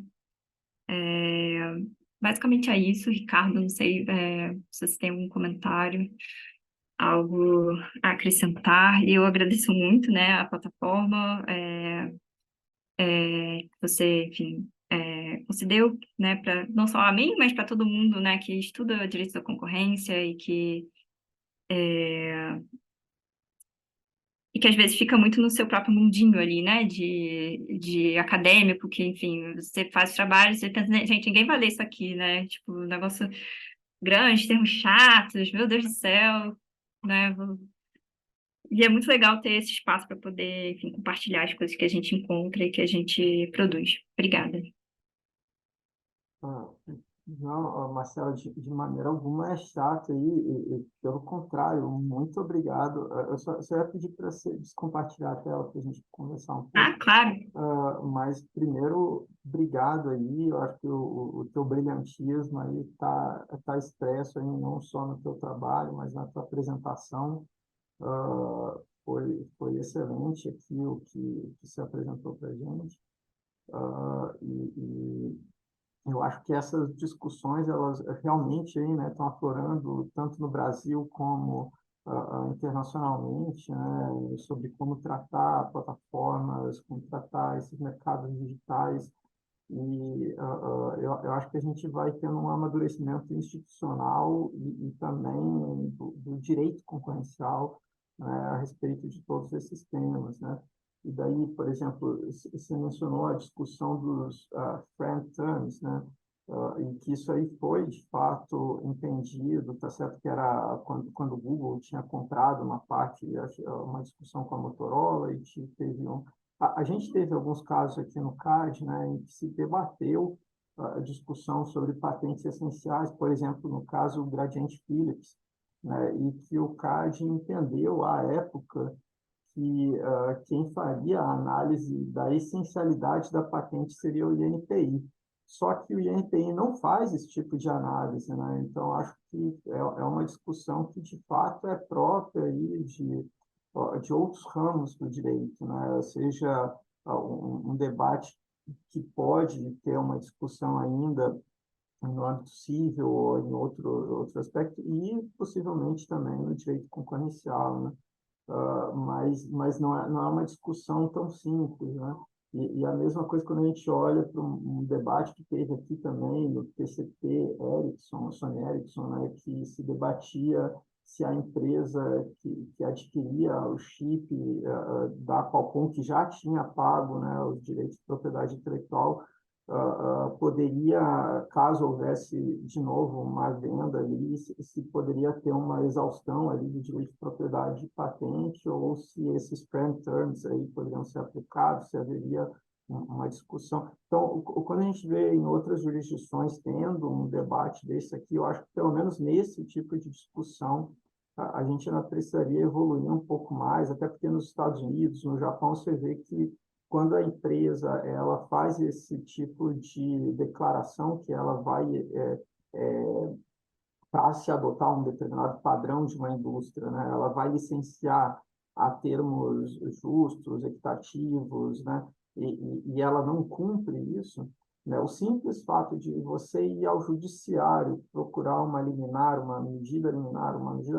Basicamente é isso, Ricardo, não sei se você tem algum comentário, algo a acrescentar, e eu agradeço muito, né, a plataforma, que você, enfim, concedeu, né, para não só a mim, mas para todo mundo, né, que estuda direito da concorrência e que às vezes fica muito no seu próprio mundinho ali, né, de acadêmico, que, enfim, você faz trabalho, você pensa, gente, ninguém vai ler isso aqui, né, tipo, um negócio grande, termos chatos, meu Deus do céu, né, E é muito legal ter esse espaço para poder, enfim, compartilhar as coisas que a gente encontra e que a gente produz. Obrigada. Ah, não, Marcela, de maneira alguma é chato e, pelo contrário, muito obrigado. Eu só ia pedir para você descompartilhar a tela para a gente conversar um Ah, pouco. claro. Mas primeiro, obrigado aí. Eu acho que o teu brilhantismo aí tá expresso aí não só no teu trabalho, mas na tua apresentação. Foi excelente aqui o que se apresentou para a gente. E eu acho que essas discussões, elas realmente aí, né, estão aflorando tanto no Brasil como internacionalmente, né, sobre como tratar plataformas, como tratar esses mercados digitais. E eu acho que a gente vai tendo um amadurecimento institucional e também do direito concorrencial, né, a respeito de todos esses temas, né? E daí, por exemplo, você mencionou a discussão dos friend terms, né? E que isso aí foi, de fato, entendido, tá certo que era quando o Google tinha comprado uma parte, uma discussão com a Motorola, e teve a gente teve alguns casos aqui no CAD, né, em que se debateu a discussão sobre patentes essenciais, por exemplo, no caso o Gradiente Phillips, né, e que o CAD entendeu à época que quem faria a análise da essencialidade da patente seria o INPI. Só que o INPI não faz esse tipo de análise, né? Então, acho que é uma discussão que, de fato, é própria aí de outros ramos do direito, né? Seja um debate que pode ter uma discussão ainda no âmbito civil ou em outro aspecto, e possivelmente também no direito concorrencial, né? Mas não é uma discussão tão simples, né? E a mesma coisa quando a gente olha para um debate que teve aqui também no TCP Ericsson, Sony Ericsson, né, que se debatia se a empresa que adquiria o chip da Qualcomm, que já tinha pago, né, os direitos de propriedade intelectual, poderia, caso houvesse de novo uma venda ali, se poderia ter uma exaustão ali do direito de propriedade de patente, ou se esses friend terms aí poderiam ser aplicados, se haveria uma discussão. Então, quando a gente vê em outras jurisdições tendo um debate desse aqui, eu acho que pelo menos nesse tipo de discussão a gente ainda precisaria evoluir um pouco mais, até porque nos Estados Unidos, no Japão, você vê que quando a empresa ela faz esse tipo de declaração que ela vai para se adotar um determinado padrão de uma indústria, né, ela vai licenciar a termos justos, equitativos, né, e ela não cumpre isso, né, o simples fato de você ir ao judiciário procurar uma liminar, uma medida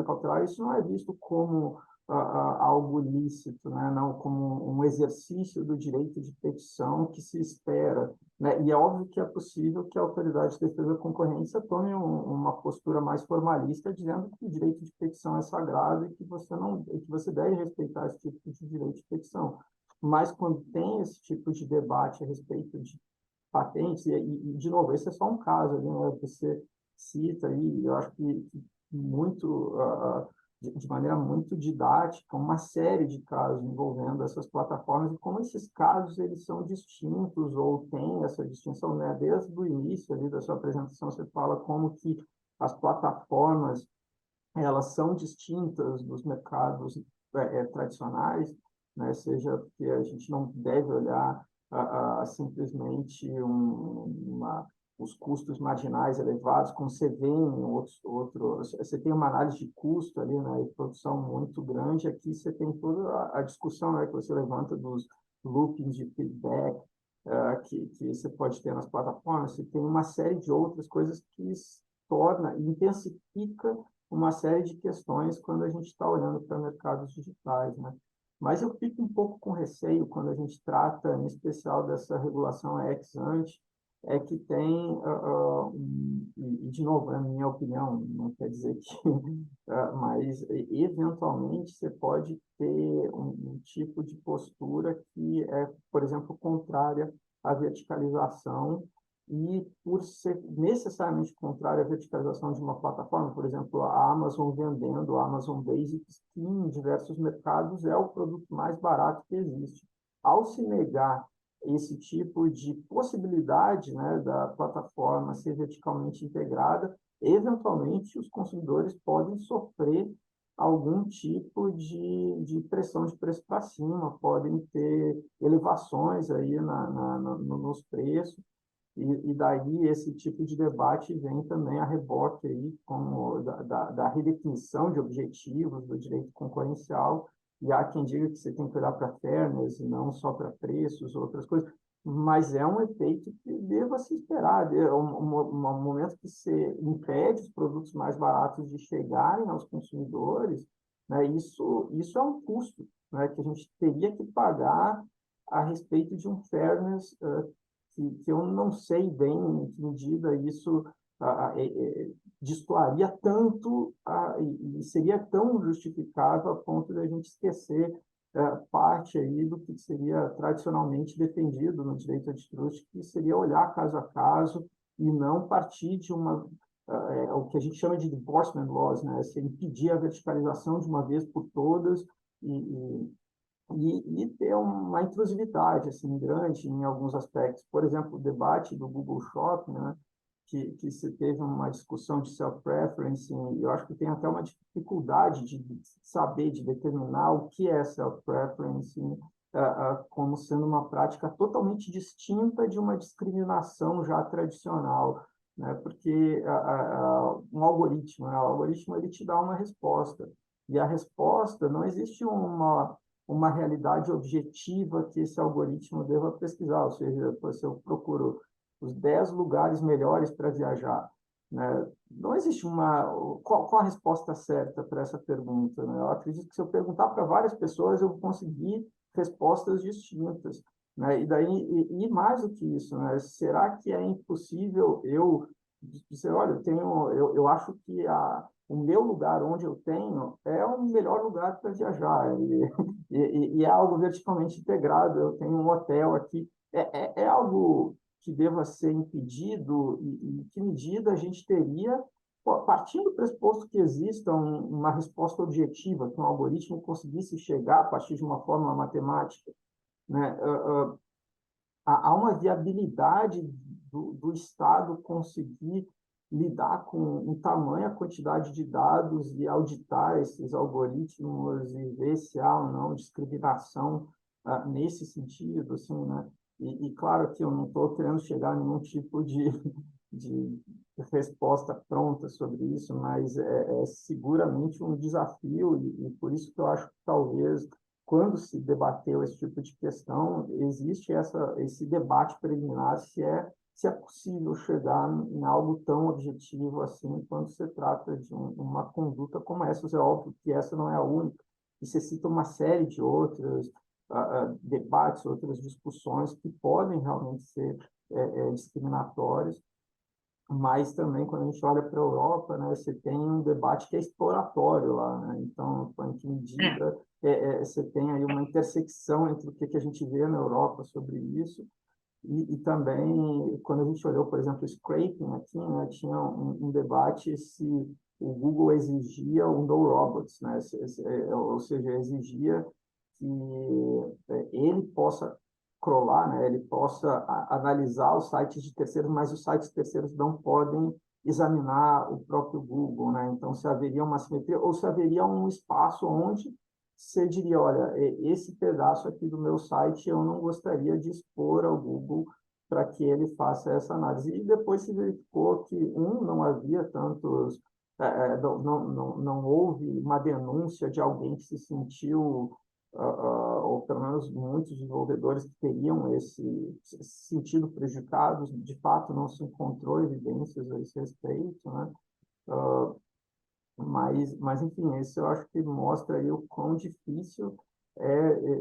cautelar, isso não é visto como algo ilícito, né? Não como um exercício do direito de petição que se espera, né? E é óbvio que é possível que a Autoridade de Defesa da Concorrência tome uma postura mais formalista, dizendo que o direito de petição é sagrado e que você não, e que você deve respeitar esse tipo de direito de petição. Mas quando tem esse tipo de debate a respeito de patentes, de novo, esse é só um caso ali, né? Você cita aí, eu acho que muito, de maneira muito didática, uma série de casos envolvendo essas plataformas e como esses casos eles são distintos ou têm essa distinção, né? Desde o início ali da sua apresentação, você fala como que as plataformas elas são distintas dos mercados tradicionais, né? Seja porque a gente não deve olhar simplesmente os custos marginais elevados, como você vê em outros, você tem uma análise de custo ali, né, e produção muito grande, aqui você tem toda a discussão, né, que você levanta dos loopings de feedback, que você pode ter nas plataformas, você tem uma série de outras coisas que torna e intensifica uma série de questões quando a gente está olhando para mercados digitais, né? Mas eu fico um pouco com receio quando a gente trata, em especial, dessa regulação ex ante, é que tem, e de novo, é a minha opinião, não quer dizer que, mas eventualmente você pode ter um tipo de postura que é, por exemplo, contrária à verticalização e por ser necessariamente contrário à verticalização de uma plataforma, por exemplo, a Amazon vendendo a Amazon Basics, que em diversos mercados é o produto mais barato que existe. Ao se negar esse tipo de possibilidade, né, da plataforma ser verticalmente integrada, eventualmente os consumidores podem sofrer algum tipo de pressão de preço para cima, podem ter elevações aí nos preços, e daí esse tipo de debate vem também a reboque aí, como da redefinição de objetivos do direito concorrencial, e há quem diga que você tem que olhar para fairness e não só para preços, outras coisas, mas é um efeito que deva se esperar, é um momento que você impede os produtos mais baratos de chegarem aos consumidores, né? Isso é um custo, né, que a gente teria que pagar a respeito de um fairness que eu não sei bem em que medida isso destoaria tanto e seria tão justificável a ponto de a gente esquecer parte aí do que seria tradicionalmente defendido no direito antitrust, que seria olhar caso a caso e não partir de o que a gente chama de enforcement laws, né? Se impedir a verticalização de uma vez por todas e, e ter uma intrusividade assim grande em alguns aspectos. Por exemplo, o debate do Google Shopping, né, que se teve uma discussão de self-preferencing, eu acho que tem até uma dificuldade de saber, de determinar o que é self-preferencing, como sendo uma prática totalmente distinta de uma discriminação já tradicional, né? Porque um algoritmo, né? O algoritmo ele te dá uma resposta, e a resposta não existe uma realidade objetiva que esse algoritmo deva pesquisar, ou seja, se eu procuro os 10 lugares melhores para viajar, né? Não existe qual a resposta certa para essa pergunta, né? Eu acredito que se eu perguntar para várias pessoas, eu vou conseguir respostas distintas, né? E mais do que isso, né? Será que é impossível eu dizer, olha, eu acho que o meu lugar onde eu tenho é o melhor lugar para viajar, e é algo verticalmente integrado. Eu tenho um hotel aqui, é algo que deva ser impedido, e em que medida a gente teria, partindo do pressuposto que exista uma resposta objetiva, que um algoritmo conseguisse chegar a partir de uma fórmula matemática, né? Há uma viabilidade do Estado conseguir lidar com tamanha quantidade de dados e auditar esses algoritmos e ver se há ou não discriminação nesse sentido, assim, né? Claro que eu não estou querendo chegar a nenhum tipo de resposta pronta sobre isso, mas é seguramente um desafio, e por isso que eu acho que talvez quando se debateu esse tipo de questão, existe esse debate preliminar se é possível chegar em algo tão objetivo assim quando se trata de uma conduta como essa. É óbvio que essa não é a única, e você cita uma série de outros debates, outras discussões que podem realmente ser discriminatórias, mas também quando a gente olha para a Europa, né, você tem um debate que é exploratório lá, né? Então, em que É. medida você tem aí uma intersecção entre o que a gente vê na Europa sobre isso, e também, quando a gente olhou, por exemplo, o scraping aqui, né, tinha um debate se o Google exigia o no robots, né? Ou seja, exigia que ele possa crawlar, né? Ele possa analisar os sites de terceiros, mas os sites terceiros não podem examinar o próprio Google, né? Então, se haveria uma simetria ou se haveria um espaço onde você diria, olha, esse pedaço aqui do meu site eu não gostaria de expor ao Google para que ele faça essa análise. E depois se verificou que, não havia tantos, não houve uma denúncia de alguém que se sentiu, ou pelo menos muitos desenvolvedores que teriam esse sentido prejudicados, de fato não se encontrou evidências a esse respeito, né? Mas, enfim, isso eu acho que mostra aí o quão difícil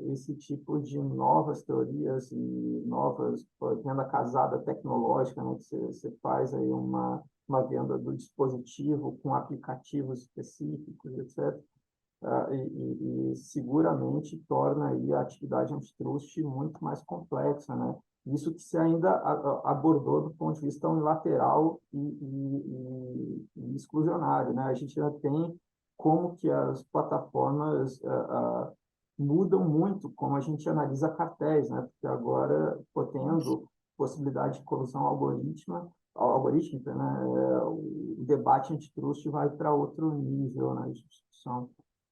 esse tipo de novas teorias e novas venda casada tecnológica, né, que você faz aí uma venda do dispositivo com aplicativos específicos, etc. E seguramente torna aí a atividade antitrust muito mais complexa, né? Isso que você ainda abordou do ponto de vista unilateral e exclusionário, né? A gente ainda tem como que as plataformas mudam muito como a gente analisa cartéis, né? Porque agora, tendo possibilidade de corrupção algorítmica, né? O debate antitrust vai para outro nível, né, de discussão.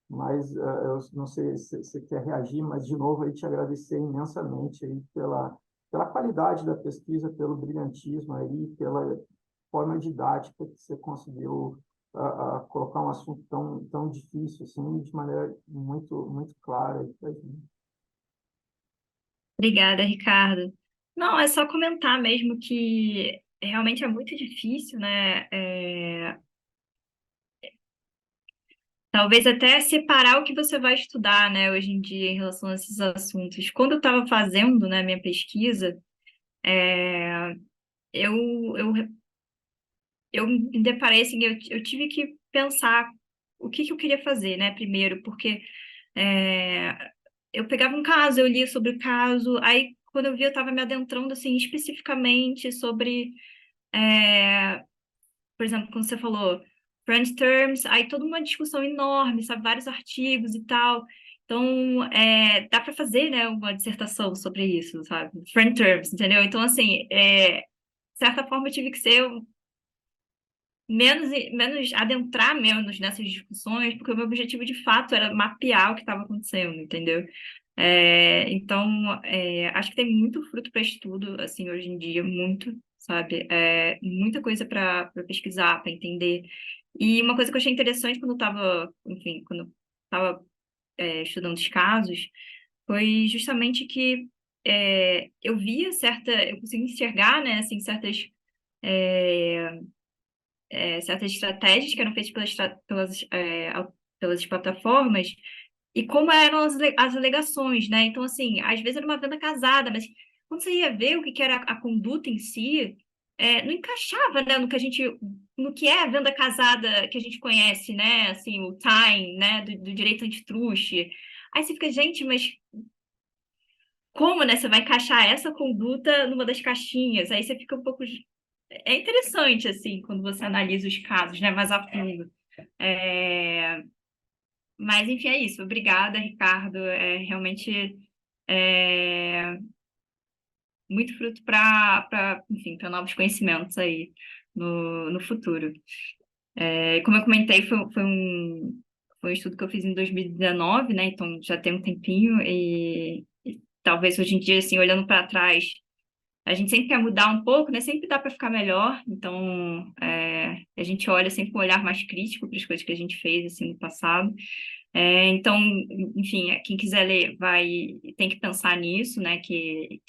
Mas eu não sei se você quer reagir, mas de novo aí te agradecer imensamente aí pela qualidade da pesquisa, pelo brilhantismo aí, pela forma didática que você conseguiu colocar um assunto tão difícil assim, de maneira muito clara. Obrigada, Ricardo. Não, é só comentar mesmo que realmente é muito difícil, né? Talvez até separar o que você vai estudar, né, hoje em dia em relação a esses assuntos. Quando eu estava fazendo, né, minha pesquisa, é, eu, eu, eu me deparei, assim, eu tive que pensar o que eu queria fazer, né, primeiro, porque é, eu pegava um caso, eu lia sobre o caso, aí quando eu vi, eu estava me adentrando, assim, especificamente sobre, por exemplo, quando você falou French terms, aí toda uma discussão enorme, sabe, vários artigos e tal. Então, dá para fazer, né, uma dissertação sobre isso, sabe? French terms, entendeu? Então, assim, de certa forma, eu tive que ser menos adentrar menos nessas discussões, porque o meu objetivo de fato era mapear o que estava acontecendo, entendeu? Então, acho que tem muito fruto para estudo, assim, hoje em dia, muito, sabe? Muita coisa para pesquisar, para entender. E uma coisa que eu achei interessante quando eu estava, enfim, quando eu estava estudando os casos, foi justamente que eu consegui enxergar, né, assim, certas estratégias que eram feitas pelas plataformas e como eram as alegações, né? Então, assim, às vezes era uma venda casada, mas quando você ia ver o que era a conduta em si, não encaixava, né, no que é a venda casada que a gente conhece, né? Assim, o time, né, do direito antitruste. Aí você fica, gente, mas como, né? Você vai encaixar essa conduta numa das caixinhas? Aí você fica um pouco. É interessante, assim, quando você analisa os casos, né, mais a fundo. É, Mas, enfim, é isso. Obrigada, Ricardo. Realmente é, muito fruto enfim, para novos conhecimentos aí no futuro. Como eu comentei, foi um estudo que eu fiz em 2019, né? Então já tem um tempinho e talvez hoje em dia, assim, olhando para trás, a gente sempre quer mudar um pouco, né? Sempre dá para ficar melhor. Então, a gente olha sempre com um olhar mais crítico para as coisas que a gente fez assim no passado. Então, enfim, quem quiser ler tem que pensar nisso, né? Que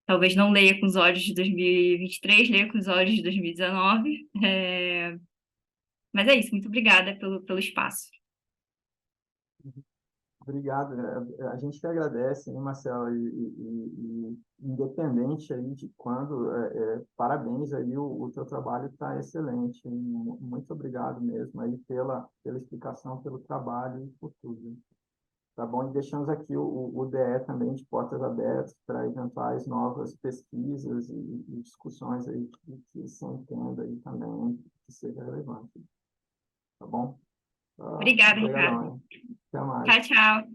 talvez não leia com os olhos de 2023, leia com os olhos de 2019. Mas é isso. Muito obrigada pelo espaço. Obrigado. A gente que agradece, hein, Marcelo, e independente aí de quando, parabéns aí, o teu trabalho está excelente. Hein? Muito obrigado mesmo aí pela explicação, pelo trabalho e por tudo. Tá bom? E deixamos aqui o DE também de portas abertas para eventuais novas pesquisas e discussões aí que se entenda aí também que seja relevante. Tá bom? Obrigada, Obrigadão, Ricardo. hein? Até Tchau, mais. tchau.